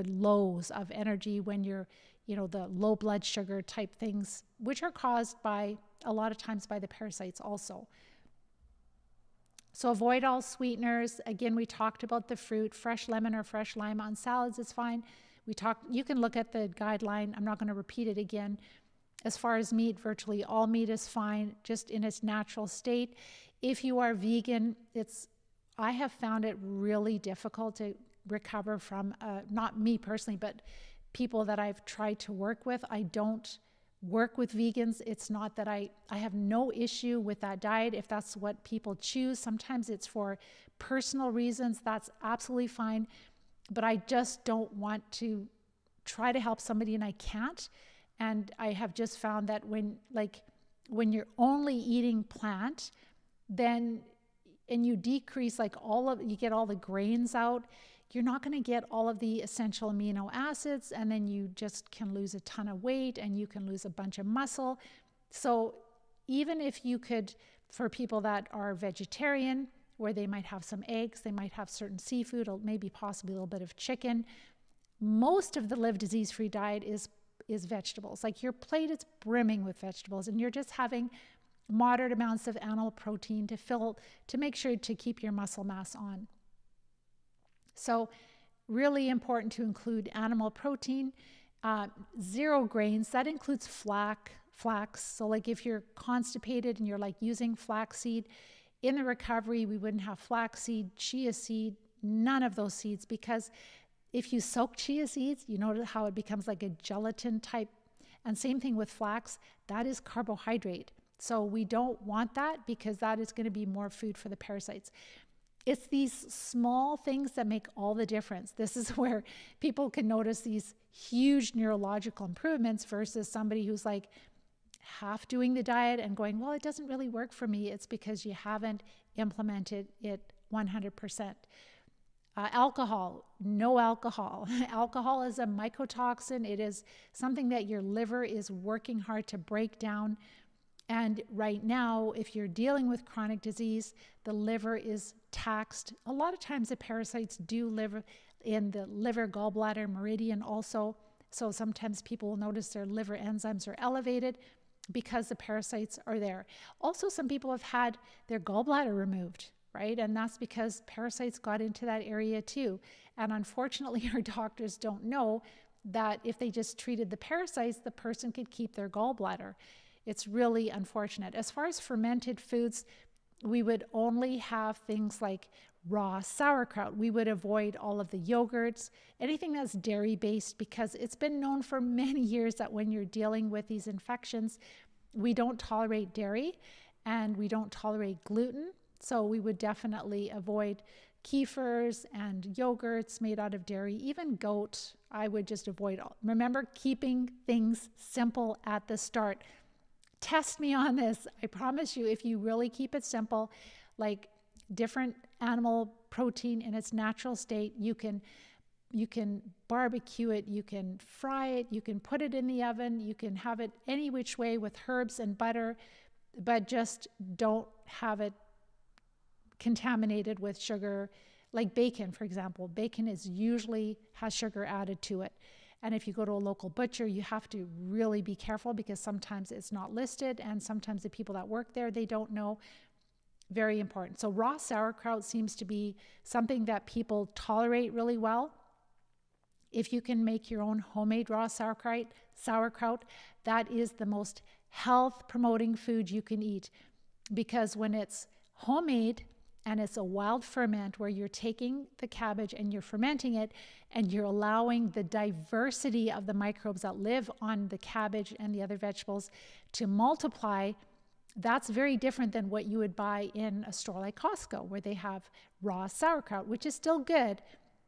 lows of energy when you're, the low blood sugar type things, which are caused by, a lot of times, by the parasites also. So avoid all sweeteners. Again, we talked about the fruit. Fresh lemon or fresh lime on salads is fine. You can look at the guideline. I'm not going to repeat it again. As far as meat, virtually all meat is fine, just in its natural state. If you are vegan, I have found it really difficult to recover from, not me personally, but people that I've tried to work with. I don't work with vegans. It's not that I have no issue with that diet if that's what people choose. Sometimes it's for personal reasons. That's absolutely fine. But I just don't want to try to help somebody and I can't. And I have just found that when you're only eating plant, then, and you decrease you get all the grains out, you're not going to get all of the essential amino acids, and then you just can lose a ton of weight and you can lose a bunch of muscle. So even if you could, for people that are vegetarian, where they might have some eggs, they might have certain seafood, or maybe possibly a little bit of chicken, most of the Live Disease-Free diet is vegetables. Like your plate is brimming with vegetables, and you're just having moderate amounts of animal protein to make sure to keep your muscle mass on. So really important to include animal protein, 0 grains. That includes flax. So like if you're constipated and you're using flaxseed, in the recovery, we wouldn't have flaxseed, chia seed, none of those seeds, because if you soak chia seeds, you know how it becomes like a gelatin type. And same thing with flax, that is carbohydrate. So we don't want that, because that is going to be more food for the parasites. It's these small things that make all the difference. This is where people can notice these huge neurological improvements versus somebody who's half doing the diet and going, well, it doesn't really work for me. It's because you haven't implemented it 100%. Alcohol, no alcohol. Alcohol is a mycotoxin. It is something that your liver is working hard to break down. And right now, if you're dealing with chronic disease, the liver is taxed. A lot of times the parasites do live in the liver, gallbladder, meridian also. So sometimes people will notice their liver enzymes are elevated because the parasites are there. Also, some people have had their gallbladder removed, right? And that's because parasites got into that area too. And unfortunately, our doctors don't know that if they just treated the parasites, the person could keep their gallbladder. It's really unfortunate. As far as fermented foods, we would only have things like raw sauerkraut. We would avoid all of the yogurts, anything that's dairy-based, because it's been known for many years that when you're dealing with these infections, we don't tolerate dairy and we don't tolerate gluten. So we would definitely avoid kefirs and yogurts made out of dairy, even goat. I would just avoid all. Remember, keeping things simple at the start. Test me on this. I promise you, if you really keep it simple, like different animal protein in its natural state, you can barbecue it, you can fry it, you can put it in the oven, you can have it any which way with herbs and butter, but just don't have it contaminated with sugar. Like bacon, for example. Bacon usually has sugar added to it. And if you go to a local butcher, you have to really be careful because sometimes it's not listed and sometimes the people that work there, they don't know. Very important. So raw sauerkraut seems to be something that people tolerate really well. If you can make your own homemade raw sauerkraut, that is the most health promoting food you can eat, because when it's homemade and it's a wild ferment where you're taking the cabbage and you're fermenting it and you're allowing the diversity of the microbes that live on the cabbage and the other vegetables to multiply, that's very different than what you would buy in a store like Costco, where they have raw sauerkraut, which is still good,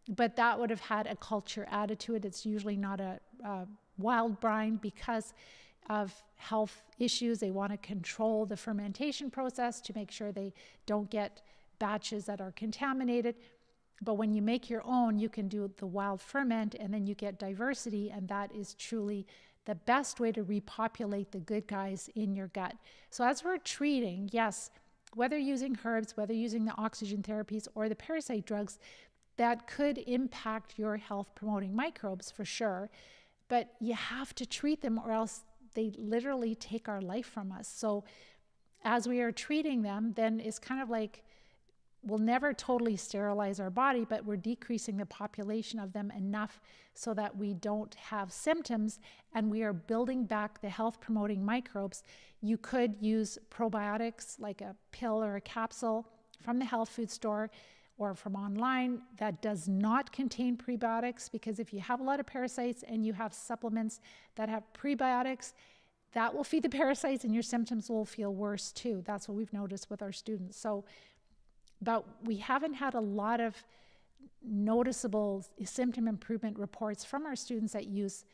but that would have had a culture added to it. It's usually not a wild brine because of health issues. They want to control the fermentation process to make sure they don't get batches that are contaminated. But when you make your own, you can do the wild ferment and then you get diversity, and that is truly the best way to repopulate the good guys in your gut. So as we're treating, yes, whether using herbs, whether using the oxygen therapies or the parasite drugs, that could impact your health promoting microbes for sure, but you have to treat them or else they literally take our life from us. So as we are treating them, then it's kind of like, we'll never totally sterilize our body, but we're decreasing the population of them enough so that we don't have symptoms and we are building back the health promoting microbes. You could use probiotics like a pill or a capsule from the health food store or from online that does not contain prebiotics, because if you have a lot of parasites and you have supplements that have prebiotics, that will feed the parasites and your symptoms will feel worse too. That's what we've noticed with our students. So, but we haven't had a lot of noticeable symptom improvement reports from our students that use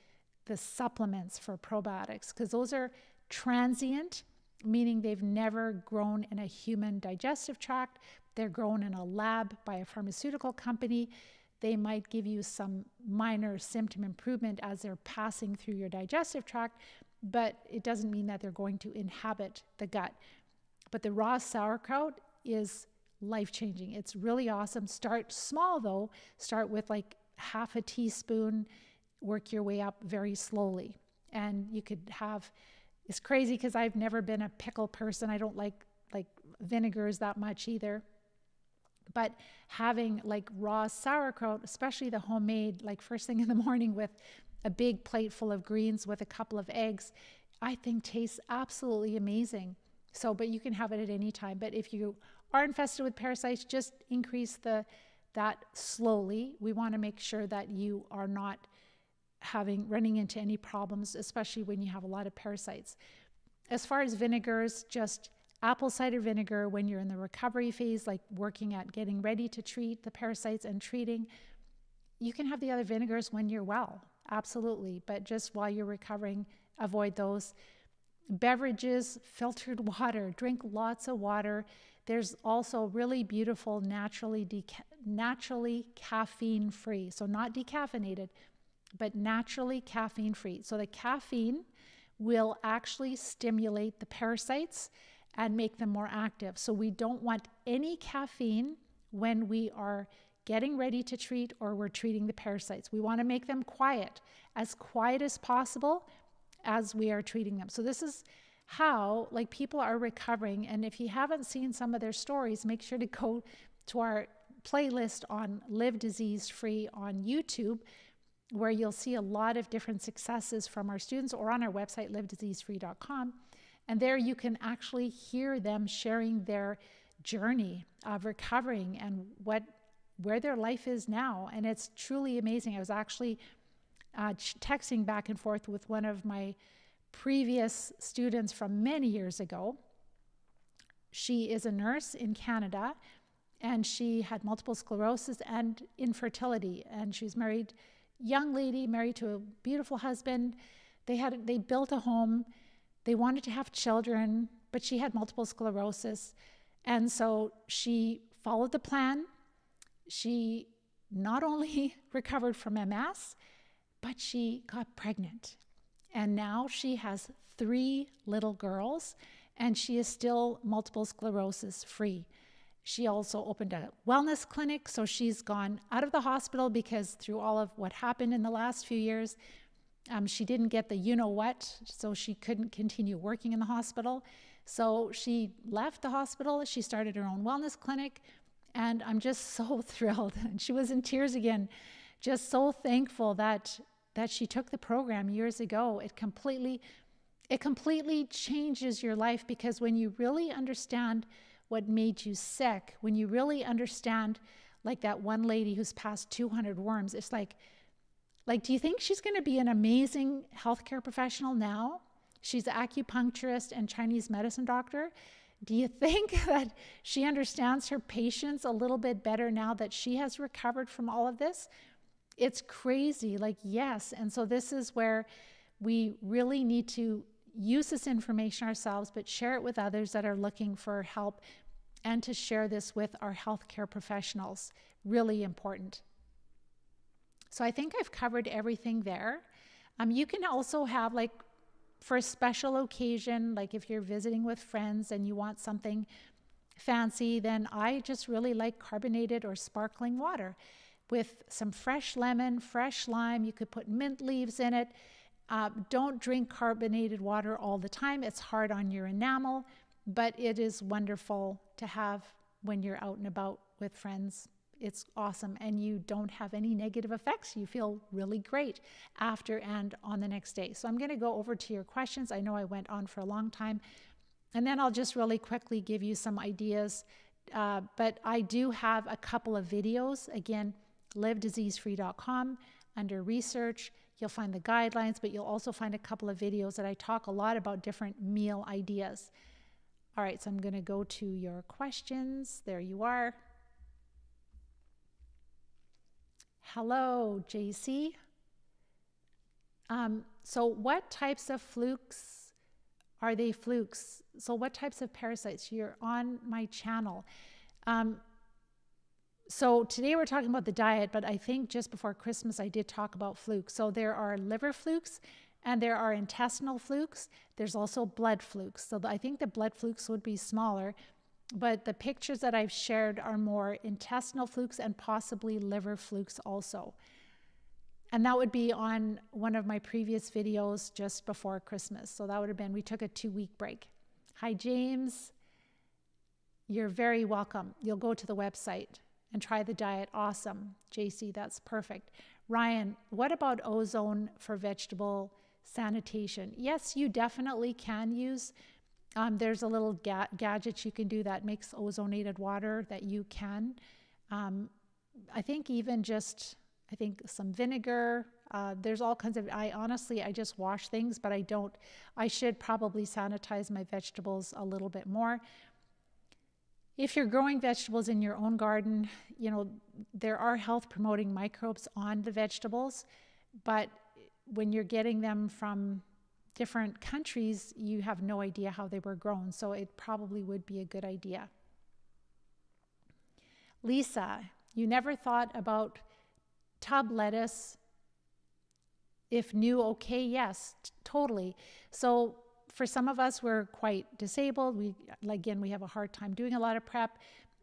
the supplements for probiotics, because those are transient, meaning they've never grown in a human digestive tract. They're grown in a lab by a pharmaceutical company. They might give you some minor symptom improvement as they're passing through your digestive tract, but it doesn't mean that they're going to inhabit the gut. But the raw sauerkraut is life-changing. It's really awesome. Start small though. Start with like half a teaspoon, work your way up very slowly. And you could have, it's crazy because I've never been a pickle person. I don't like vinegars that much either. But having like raw sauerkraut, especially the homemade, like first thing in the morning with a big plate full of greens with a couple of eggs, I think tastes absolutely amazing. So, but you can have it at any time. But if you are infested with parasites, just increase that slowly. We want to make sure that you are not running into any problems, especially when you have a lot of parasites. As far as vinegars, just apple cider vinegar when you're in the recovery phase, like working at getting ready to treat the parasites and treating. You can have the other vinegars when you're well, absolutely. But just while you're recovering, avoid those. Beverages, filtered water, drink lots of water. There's also really beautiful, naturally caffeine-free. So not decaffeinated, but naturally caffeine-free. So the caffeine will actually stimulate the parasites and make them more active. So we don't want any caffeine when we are getting ready to treat or we're treating the parasites. We want to make them quiet as possible as we are treating them. So this is how like people are recovering. And if you haven't seen some of their stories, make sure to go to our playlist on Live Disease Free on YouTube, where you'll see a lot of different successes from our students, or on our website, livediseasefree.com. And there you can actually hear them sharing their journey of recovering and where their life is now. And it's truly amazing. I was actually texting back and forth with one of my previous students from many years ago. She is a nurse in Canada, and she had multiple sclerosis and infertility. And she's married, young lady, married to a beautiful husband. They built a home. They wanted to have children, but she had multiple sclerosis. And so she followed the plan. She not only recovered from MS, but she got pregnant. And now she has 3 little girls, and she is still multiple sclerosis free. She also opened a wellness clinic, so she's gone out of the hospital because through all of what happened in the last few years, she didn't get the you-know-what, so she couldn't continue working in the hospital. So she left the hospital, she started her own wellness clinic, and I'm just so thrilled. And she was in tears again, just so thankful that she took the program years ago. It completely changes your life, because when you really understand what made you sick, when you really understand, like that one lady who's passed 200 worms, it's like, do you think she's going to be an amazing healthcare professional now? She's an acupuncturist and Chinese medicine doctor. Do you think that she understands her patients a little bit better now that she has recovered from all of this? It's crazy, yes. And so this is where we really need to use this information ourselves, but share it with others that are looking for help, and to share this with our healthcare professionals. Really important. So I think I've covered everything there. You can also have, for a special occasion, like if you're visiting with friends and you want something fancy, then I just really like carbonated or sparkling water with some fresh lemon, fresh lime. You could put mint leaves in it. Don't drink carbonated water all the time. It's hard on your enamel, but it is wonderful to have when you're out and about with friends. It's awesome, and you don't have any negative effects. You feel really great after and on the next day. So I'm going to go over to your questions. I know I went on for a long time, and then I'll just really quickly give you some ideas. But I do have a couple of videos. Again, livediseasefree.com. Under research, you'll find the guidelines, but you'll also find a couple of videos that I talk a lot about different meal ideas. All right, so I'm going to go to your questions. There you are. Hello, JC. So what types of flukes are they flukes? So what types of parasites? You're on my channel. So today we're talking about the diet, but I think just before Christmas I did talk about flukes. So there are liver flukes and there are intestinal flukes. There's also blood flukes. So I think the blood flukes would be smaller, but the pictures that I've shared are more intestinal flukes and possibly liver flukes also. And that would be on one of my previous videos just before Christmas. So that would have been, we took a 2-week break. Hi, James. You're very welcome. You'll go to the website and try the diet. Awesome. JC, that's perfect. Ryan, what about ozone for vegetable sanitation? Yes, you definitely can use. There's a little gadget you can do that makes ozonated water that you can. I think even just, some vinegar. There's all kinds of, I just wash things, but I should probably sanitize my vegetables a little bit more. If you're growing vegetables in your own garden, there are health promoting microbes on the vegetables, but when you're getting them from different countries, you have no idea how they were grown. So it probably would be a good idea. Lisa, you never thought about tub lettuce? If new, okay, yes, totally. So for some of us, we're quite disabled. We have a hard time doing a lot of prep,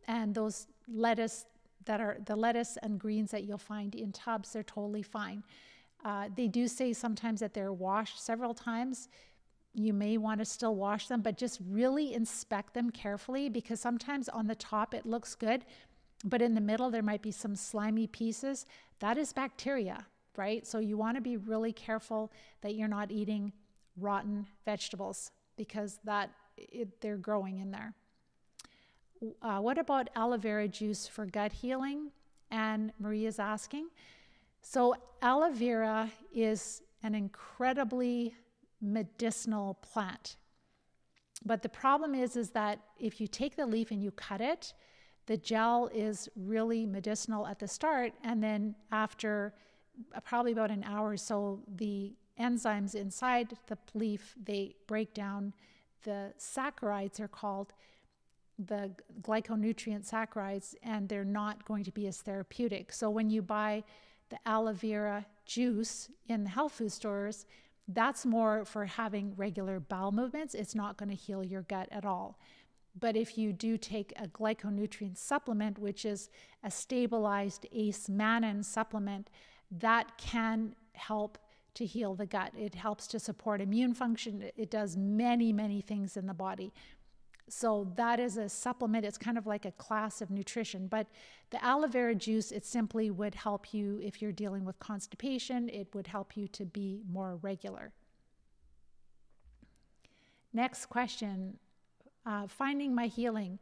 and those lettuce that are the lettuce and greens that you'll find in tubs, they're totally fine. They do say sometimes that they're washed several times. You may want to still wash them, but just really inspect them carefully, because sometimes on the top it looks good, but in the middle there might be some slimy pieces. That is bacteria, right? So you want to be really careful that you're not eating rotten vegetables, because they're growing in there. What about aloe vera juice for gut healing? And Maria's asking. So aloe vera is an incredibly medicinal plant. But the problem is that if you take the leaf and you cut it, the gel is really medicinal at the start, and then after probably about an hour or so, the enzymes inside the leaf, they break down the saccharides, are called the glyconutrient saccharides, and they're not going to be as therapeutic. So when you buy the aloe vera juice in the health food stores, that's more for having regular bowel movements. It's not going to heal your gut at all. But if you do take a glyconutrient supplement, which is a stabilized ACE-mannan supplement, that can help to heal the gut. It helps to support immune function. It does many, many things in the body. So that is a supplement. It's kind of like a class of nutrition. But the aloe vera juice, it simply would help you if you're dealing with constipation. It would help you to be more regular. Next question, finding my healing.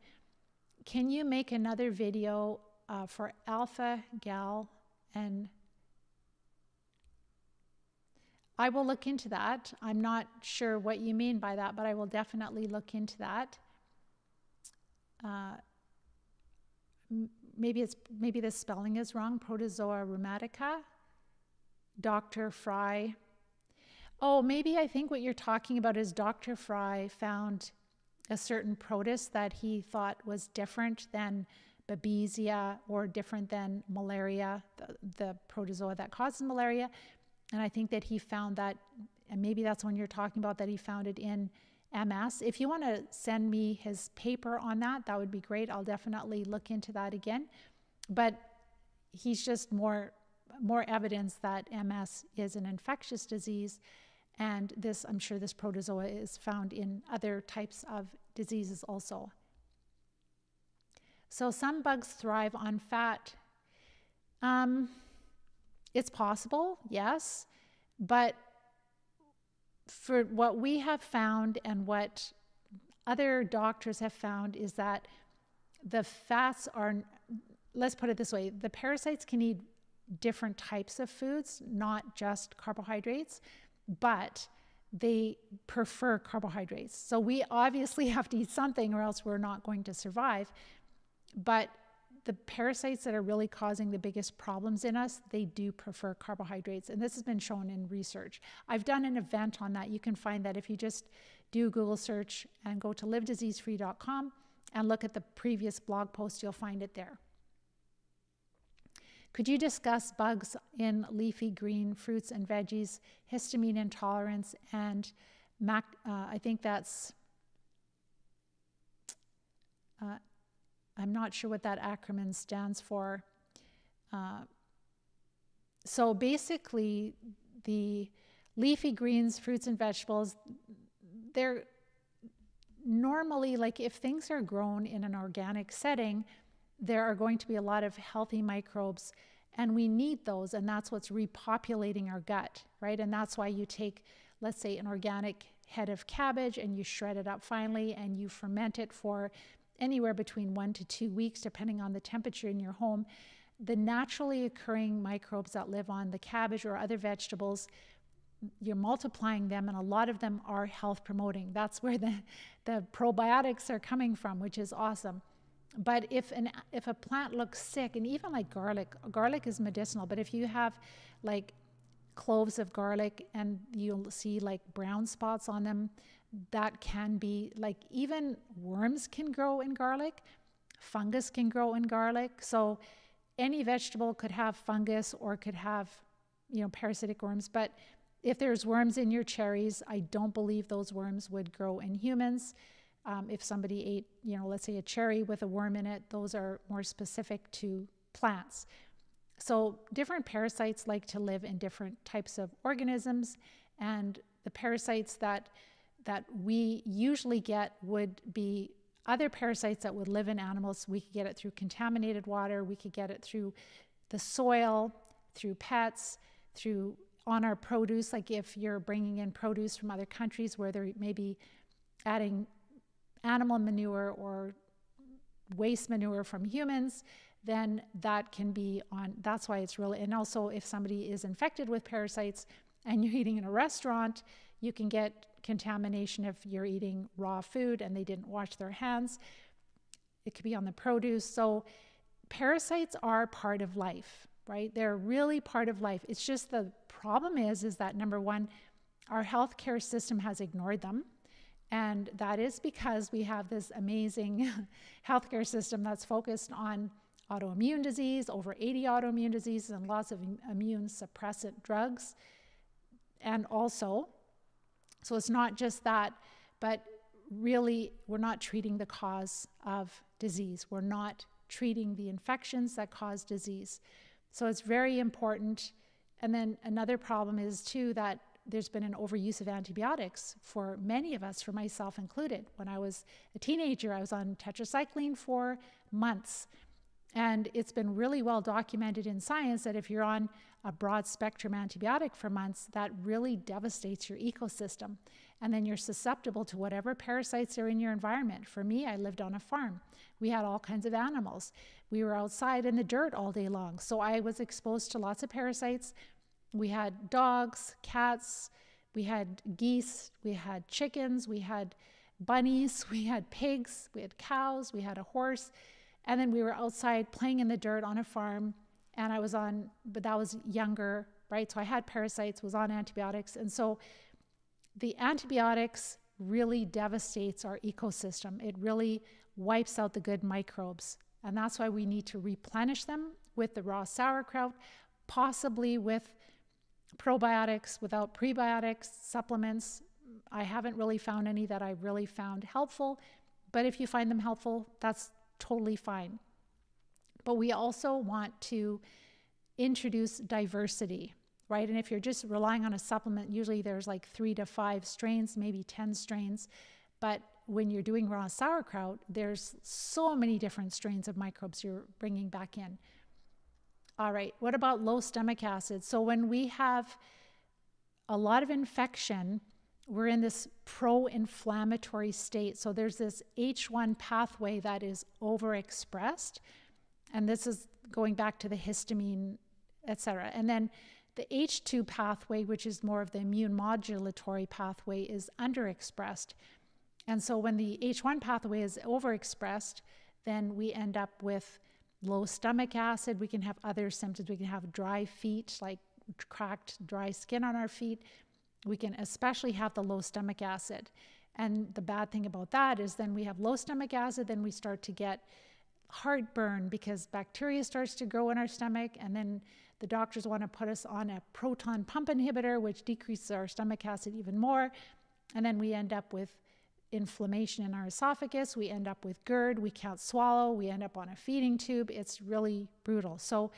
Can you make another video for alpha, gal, and I will look into that. I'm not sure what you mean by that, but I will definitely look into that. Maybe the spelling is wrong. Protozoa rheumatica. Dr. Fry. Oh, maybe I think what you're talking about is Dr. Fry found a certain protus that he thought was different than Babesia or different than malaria, the protozoa that causes malaria. And I think that he found that, and maybe that's when you're talking about that he found it in MS. If you want to send me his paper on that, that would be great. I'll definitely look into that again. But he's just more evidence that MS is an infectious disease, and this, I'm sure this protozoa is found in other types of diseases also. So some bugs thrive on fat. It's possible, yes, but for what we have found and what other doctors have found is that the fats are, let's put it this way, the parasites can eat different types of foods, not just carbohydrates, but they prefer carbohydrates. So we obviously have to eat something or else we're not going to survive. But the parasites that are really causing the biggest problems in us, they do prefer carbohydrates. And this has been shown in research. I've done an event on that. You can find that if you just do a Google search and go to livediseasefree.com and look at the previous blog post, you'll find it there. Could you discuss bugs in leafy green fruits and veggies, histamine intolerance, and I think that's, I'm not sure what that acronym stands for. So basically, the leafy greens, fruits and vegetables, they're normally, like if things are grown in an organic setting, there are going to be a lot of healthy microbes, and we need those, and that's what's repopulating our gut, right? And that's why you take, let's say, an organic head of cabbage and you shred it up finely and you ferment it for anywhere between 1 to 2 weeks, depending on the temperature in your home. The naturally occurring microbes that live on the cabbage or other vegetables, you're multiplying them, and a lot of them are health promoting. That's where the probiotics are coming from, which is awesome. But if a plant looks sick, and even like garlic is medicinal, but if you have like cloves of garlic and you'll see like brown spots on them, that can be like, even worms can grow in garlic, fungus can grow in garlic. So any vegetable could have fungus or could have, parasitic worms. But if there's worms in your cherries, I don't believe those worms would grow in humans. If somebody ate, let's say a cherry with a worm in it, those are more specific to plants. So different parasites like to live in different types of organisms, and the parasites that we usually get would be other parasites that would live in animals. We could get it through contaminated water, we could get it through the soil, through pets, through on our produce, like if you're bringing in produce from other countries where they're maybe adding animal manure or waste manure from humans, then that can be on, that's why it's really, and also if somebody is infected with parasites and you're eating in a restaurant, you can get contamination if you're eating raw food and they didn't wash their hands. It could be on the produce. So parasites are part of life, right? They're really part of life. It's just the problem is that number one, our healthcare system has ignored them. And that is because we have this amazing healthcare system that's focused on autoimmune disease, over 80 autoimmune diseases, and lots of immune suppressant drugs. And also, so it's not just that, but really we're not treating the cause of disease. We're not treating the infections that cause disease. So it's very important. And then another problem is too that there's been an overuse of antibiotics for many of us, for myself included. When I was a teenager, I was on tetracycline for months. And it's been really well documented in science that if you're on a broad spectrum antibiotic for months, that really devastates your ecosystem. And then you're susceptible to whatever parasites are in your environment. For me, I lived on a farm. We had all kinds of animals. We were outside in the dirt all day long. So I was exposed to lots of parasites. We had dogs, cats, we had geese, we had chickens, we had bunnies, we had pigs, we had cows, we had a horse. And then we were outside playing in the dirt on a farm, and I was on, but that was younger, right? So I had parasites, was on antibiotics. And so the antibiotics really devastates our ecosystem. It really wipes out the good microbes. And that's why we need to replenish them with the raw sauerkraut, possibly with probiotics, without prebiotics, supplements. I haven't really found any that I really found helpful, but if you find them helpful, that's totally fine. But we also want to introduce diversity, right? And if you're just relying on a supplement, usually there's like 3 to 5 strains, maybe 10 strains. But when you're doing raw sauerkraut, there's so many different strains of microbes you're bringing back in. All right, what about low stomach acid? So when we have a lot of infection, we're in this pro-inflammatory state. So there's this H1 pathway that is overexpressed. And this is going back to the histamine, et cetera. And then the H2 pathway, which is more of the immune modulatory pathway, is underexpressed. And so when the H1 pathway is overexpressed, then we end up with low stomach acid. We can have other symptoms. We can have dry feet, like cracked, dry skin on our feet. We can especially have the low stomach acid. And the bad thing about that is then we have low stomach acid, then we start to get heartburn because bacteria starts to grow in our stomach, and then the doctors want to put us on a proton pump inhibitor, which decreases our stomach acid even more. And then we end up with inflammation in our esophagus, we end up with GERD, we can't swallow, we end up on a feeding tube. It's really brutal. So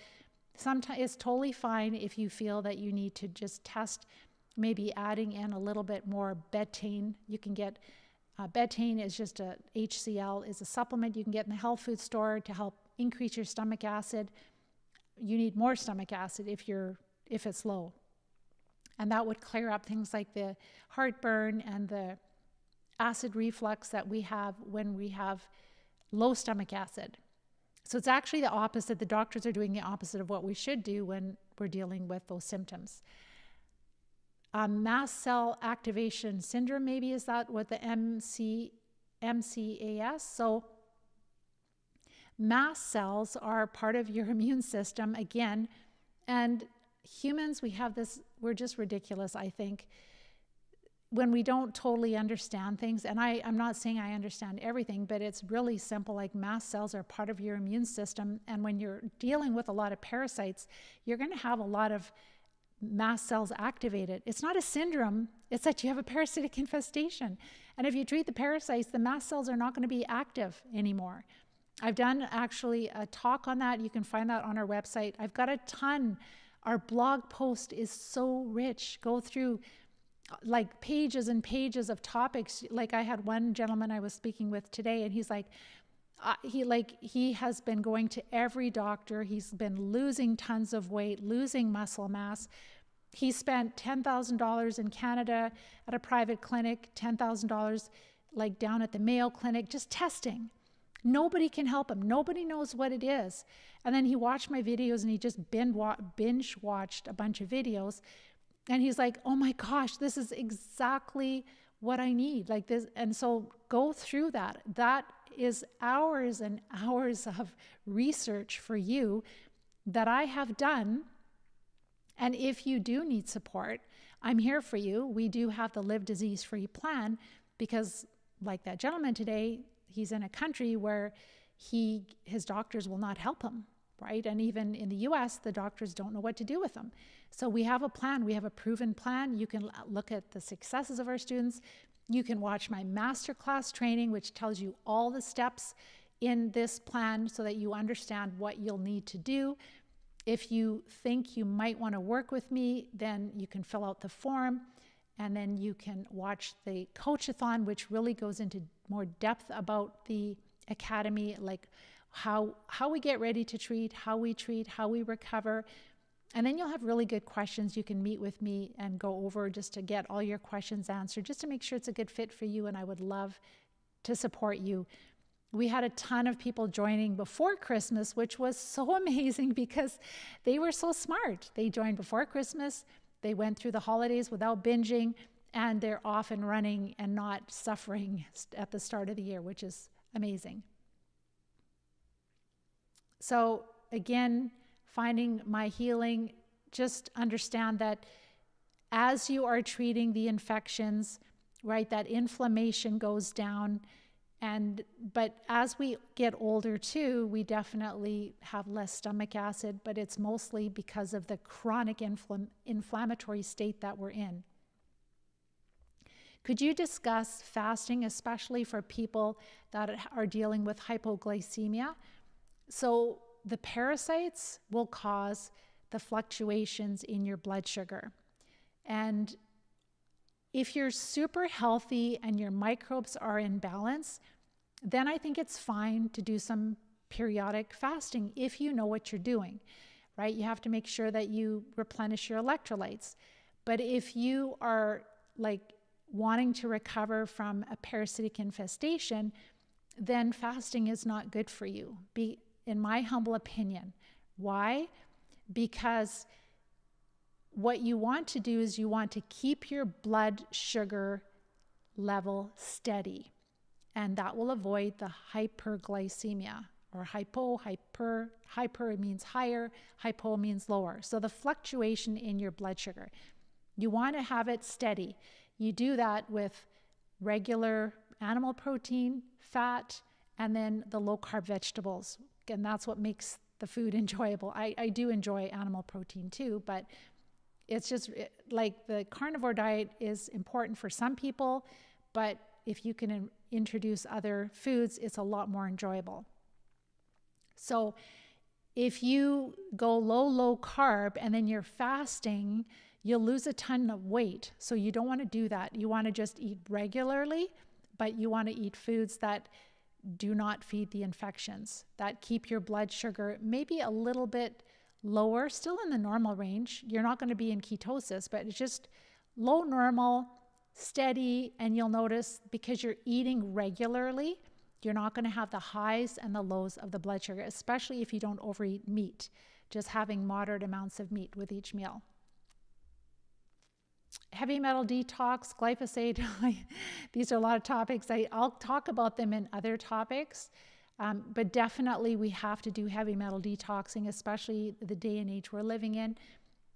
sometimes it's totally fine if you feel that you need to just test, maybe adding in a little bit more betaine. You can get, betaine is just a HCl, is a supplement you can get in the health food store to help increase your stomach acid. You need more stomach acid if it's low. And that would clear up things like the heartburn and the acid reflux that we have when we have low stomach acid. So it's actually the opposite. The doctors are doing the opposite of what we should do when we're dealing with those symptoms. Mast cell activation syndrome, maybe, is that what the MCAS? So mast cells are part of your immune system again, and humans, we have this, we're just ridiculous, I think, when we don't totally understand things. And I'm not saying I understand everything, but it's really simple. Like mast cells are part of your immune system. And when you're dealing with a lot of parasites, you're going to have a lot of mast cells activated. It's not a syndrome. It's that you have a parasitic infestation. And if you treat the parasites, the mast cells are not going to be active anymore. I've done actually a talk on that. You can find that on our website. I've got a ton. Our blog post is so rich. Go through like pages and pages of topics. Like I had one gentleman I was speaking with today, and he's like, he has been going to every doctor. He's been losing tons of weight, losing muscle mass. He spent $10,000 in Canada at a private clinic, $10,000 like down at the Mayo Clinic, just testing. Nobody can help him. Nobody knows what it is. And then he watched my videos, and he just binge watched a bunch of videos. And he's like, oh my gosh, this is exactly what I need. Like this. And so go through that. That is hours and hours of research for you that I have done. And if you do need support, I'm here for you. We do have the Live Disease-Free plan, because like that gentleman today, he's in a country where his doctors will not help him, right? And even in the US, the doctors don't know what to do with him. So we have a plan. We have a proven plan. You can look at the successes of our students. You can watch my masterclass training, which tells you all the steps in this plan so that you understand what you'll need to do. If you think you might want to work with me, then you can fill out the form, and then you can watch the coach-a-thon, which really goes into more depth about the academy, like how we get ready to treat, how we recover. And then you'll have really good questions. You can meet with me and go over just to get all your questions answered, just to make sure it's a good fit for you. And I would love to support you. We had a ton of people joining before Christmas, which was so amazing because they were so smart. They joined before Christmas. They went through the holidays without binging, and they're off and running and not suffering at the start of the year, which is amazing. So again, finding my healing, just understand that as you are treating the infections, right, that inflammation goes down. But as we get older too, we definitely have less stomach acid, but it's mostly because of the chronic inflammatory state that we're in. Could you discuss fasting, especially for people that are dealing with hypoglycemia? So the parasites will cause the fluctuations in your blood sugar. And if you're super healthy and your microbes are in balance, then I think it's fine to do some periodic fasting if you know what you're doing, right? You have to make sure that you replenish your electrolytes. But if you are like wanting to recover from a parasitic infestation, then fasting is not good for you, in my humble opinion. Why? Because what you want to do is you want to keep your blood sugar level steady, and that will avoid the hyperglycemia, or hyper means higher, hypo means lower. So the fluctuation in your blood sugar. You want to have it steady. You do that with regular animal protein, fat, and then the low-carb vegetables. And that's what makes the food enjoyable. I do enjoy animal protein too, but it's just like the carnivore diet is important for some people, but if you can introduce other foods, it's a lot more enjoyable. So if you go low carb and then you're fasting, you'll lose a ton of weight. So you don't want to do that. You want to just eat regularly, but you want to eat foods that do not feed the infections, that keep your blood sugar maybe a little bit lower, still in the normal range. You're not going to be in ketosis, but it's just low normal, steady, and you'll notice because you're eating regularly, you're not going to have the highs and the lows of the blood sugar, especially if you don't overeat meat, just having moderate amounts of meat with each meal. Heavy metal detox, glyphosate, these are a lot of topics. I'll talk about them in other topics, but definitely we have to do heavy metal detoxing, especially the day and age we're living in,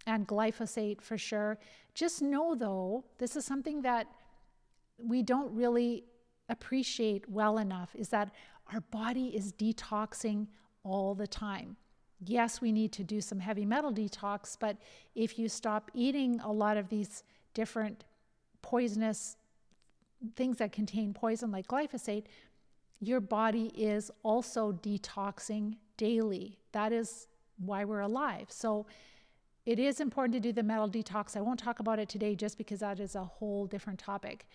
and glyphosate for sure. Just know though, this is something that we don't really appreciate well enough, is that our body is detoxing all the time. Yes, we need to do some heavy metal detox, but if you stop eating a lot of these different poisonous things that contain poison like glyphosate, your body is also detoxing daily. That is why we're alive. So it is important to do the metal detox. I won't talk about it today just because that is a whole different topic.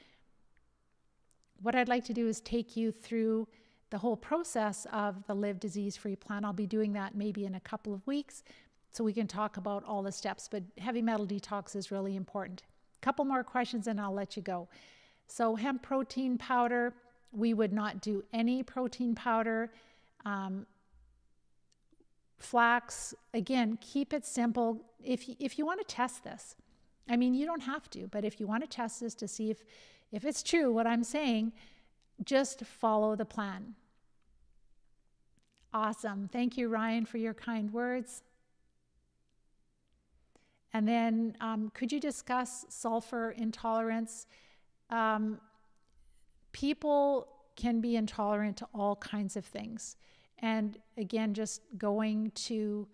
What I'd like to do is take you through the whole process of the Live Disease-Free plan. I'll be doing that maybe in a couple of weeks so we can talk about all the steps, but heavy metal detox is really important. A couple more questions and I'll let you go. So hemp protein powder, we would not do any protein powder. Flax, again, keep it simple. If you want to test this, I mean, you don't have to, but if you want to test this to see if it's true what I'm saying, just follow the plan. Awesome. Thank you, Ryan, for your kind words. And then could you discuss sulfur intolerance? People can be intolerant to all kinds of things. And again, just going to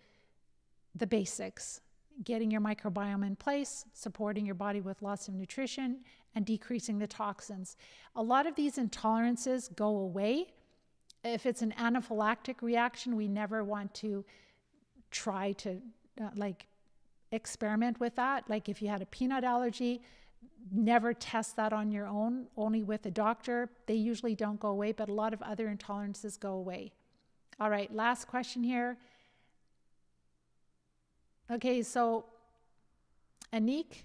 the basics, getting your microbiome in place, supporting your body with lots of nutrition, and decreasing the toxins. A lot of these intolerances go away. If it's an anaphylactic reaction, we never want to try to experiment with that. Like if you had a peanut allergy, never test that on your own, only with a doctor. They usually don't go away, but a lot of other intolerances go away. All right, last question here. Okay, so Anik,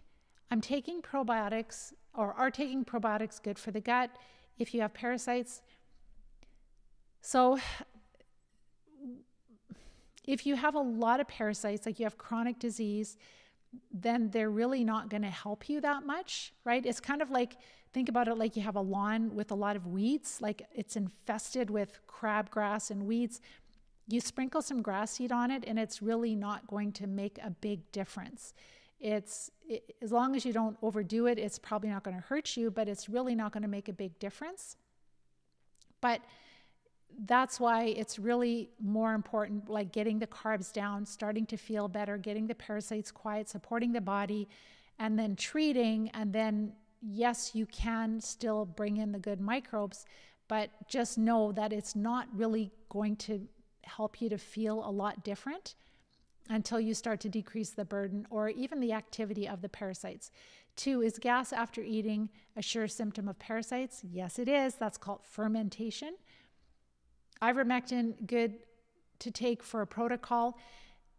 I'm taking probiotics, or are taking probiotics good for the gut if you have parasites? So if you have a lot of parasites, like you have chronic disease, then they're really not going to help you that much, right? It's kind of like, think about it like you have a lawn with a lot of weeds, like it's infested with crabgrass and weeds. You sprinkle some grass seed on it and it's really not going to make a big difference. As long as you don't overdo it, it's probably not going to hurt you, but it's really not going to make a big difference. But that's why it's really more important, like getting the carbs down, starting to feel better, getting the parasites quiet, supporting the body, and then treating. And then, yes, you can still bring in the good microbes, but just know that it's not really going to help you to feel a lot different until you start to decrease the burden or even the activity of the parasites. 2, is gas after eating a sure symptom of parasites? Yes, it is. That's called fermentation. Ivermectin, good to take for a protocol,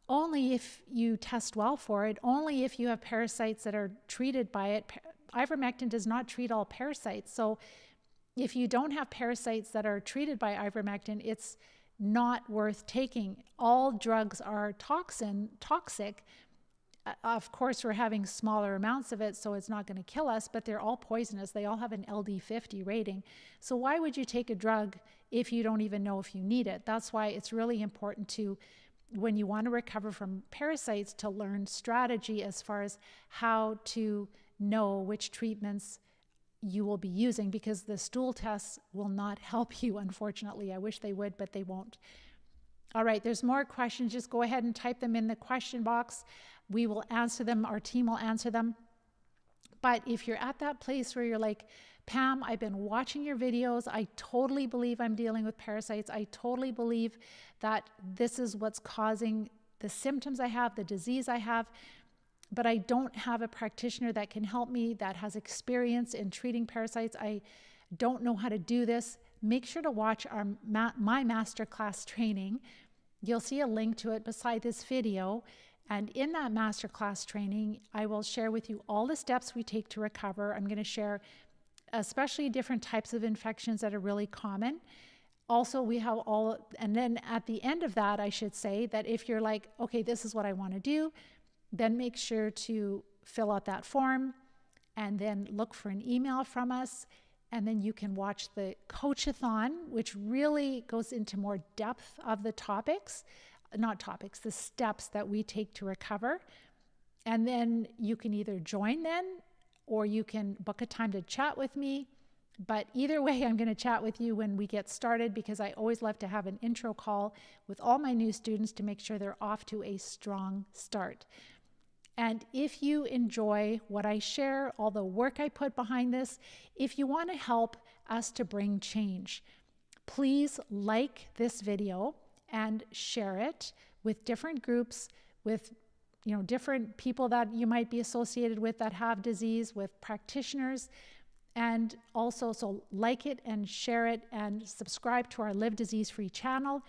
only if you test well for it, only if you have parasites that are treated by it. Ivermectin does not treat all parasites. So if you don't have parasites that are treated by ivermectin, it's not worth taking. All drugs are toxic. Of course, we're having smaller amounts of it, so it's not going to kill us, but they're all poisonous. They all have an LD50 rating. So why would you take a drug if you don't even know if you need it? That's why it's really important to, when you want to recover from parasites, to learn strategy as far as how to know which treatments you will be using, because the stool tests will not help you, unfortunately. I wish they would, but they won't. All right, there's more questions. Just go ahead and type them in the question box. We will answer them. Our team will answer them. But if you're at that place where you're like, Pam, I've been watching your videos. I totally believe I'm dealing with parasites. I totally believe that this is what's causing the symptoms I have, the disease I have, but I don't have a practitioner that can help me, that has experience in treating parasites. I don't know how to do this. Make sure to watch my masterclass training. You'll see a link to it beside this video. And in that masterclass training, I will share with you all the steps we take to recover. I'm going to share especially different types of infections that are really common. Also, we have and then at the end of that, I should say that if you're like, okay, this is what I want to do, then make sure to fill out that form and then look for an email from us. And then you can watch the coach-a-thon, which really goes into more depth of the the steps that we take to recover. And then you can either join then, or you can book a time to chat with me. But either way, I'm going to chat with you when we get started, because I always love to have an intro call with all my new students to make sure they're off to a strong start. And if you enjoy what I share, all the work I put behind this, if you want to help us to bring change, Please like this video and share it with different groups, with different people that you might be associated with that have disease, with practitioners. And also, so like it and share it and subscribe to our Live Disease-Free channel.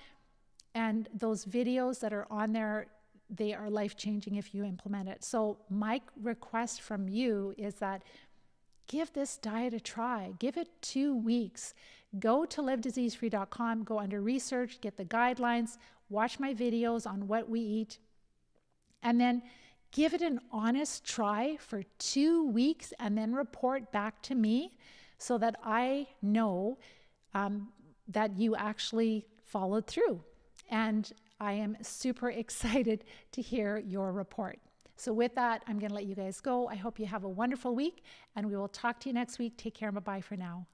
And those videos that are on there, they are life-changing if you implement it. So my request from you is that give this diet a try. Give it 2 weeks. Go to livediseasefree.com, go under research, get the guidelines, watch my videos on what we eat, and then give it an honest try for 2 weeks and then report back to me so that I know that you actually followed through. And I am super excited to hear your report. So with that, I'm going to let you guys go. I hope you have a wonderful week, and we will talk to you next week. Take care and bye-bye for now.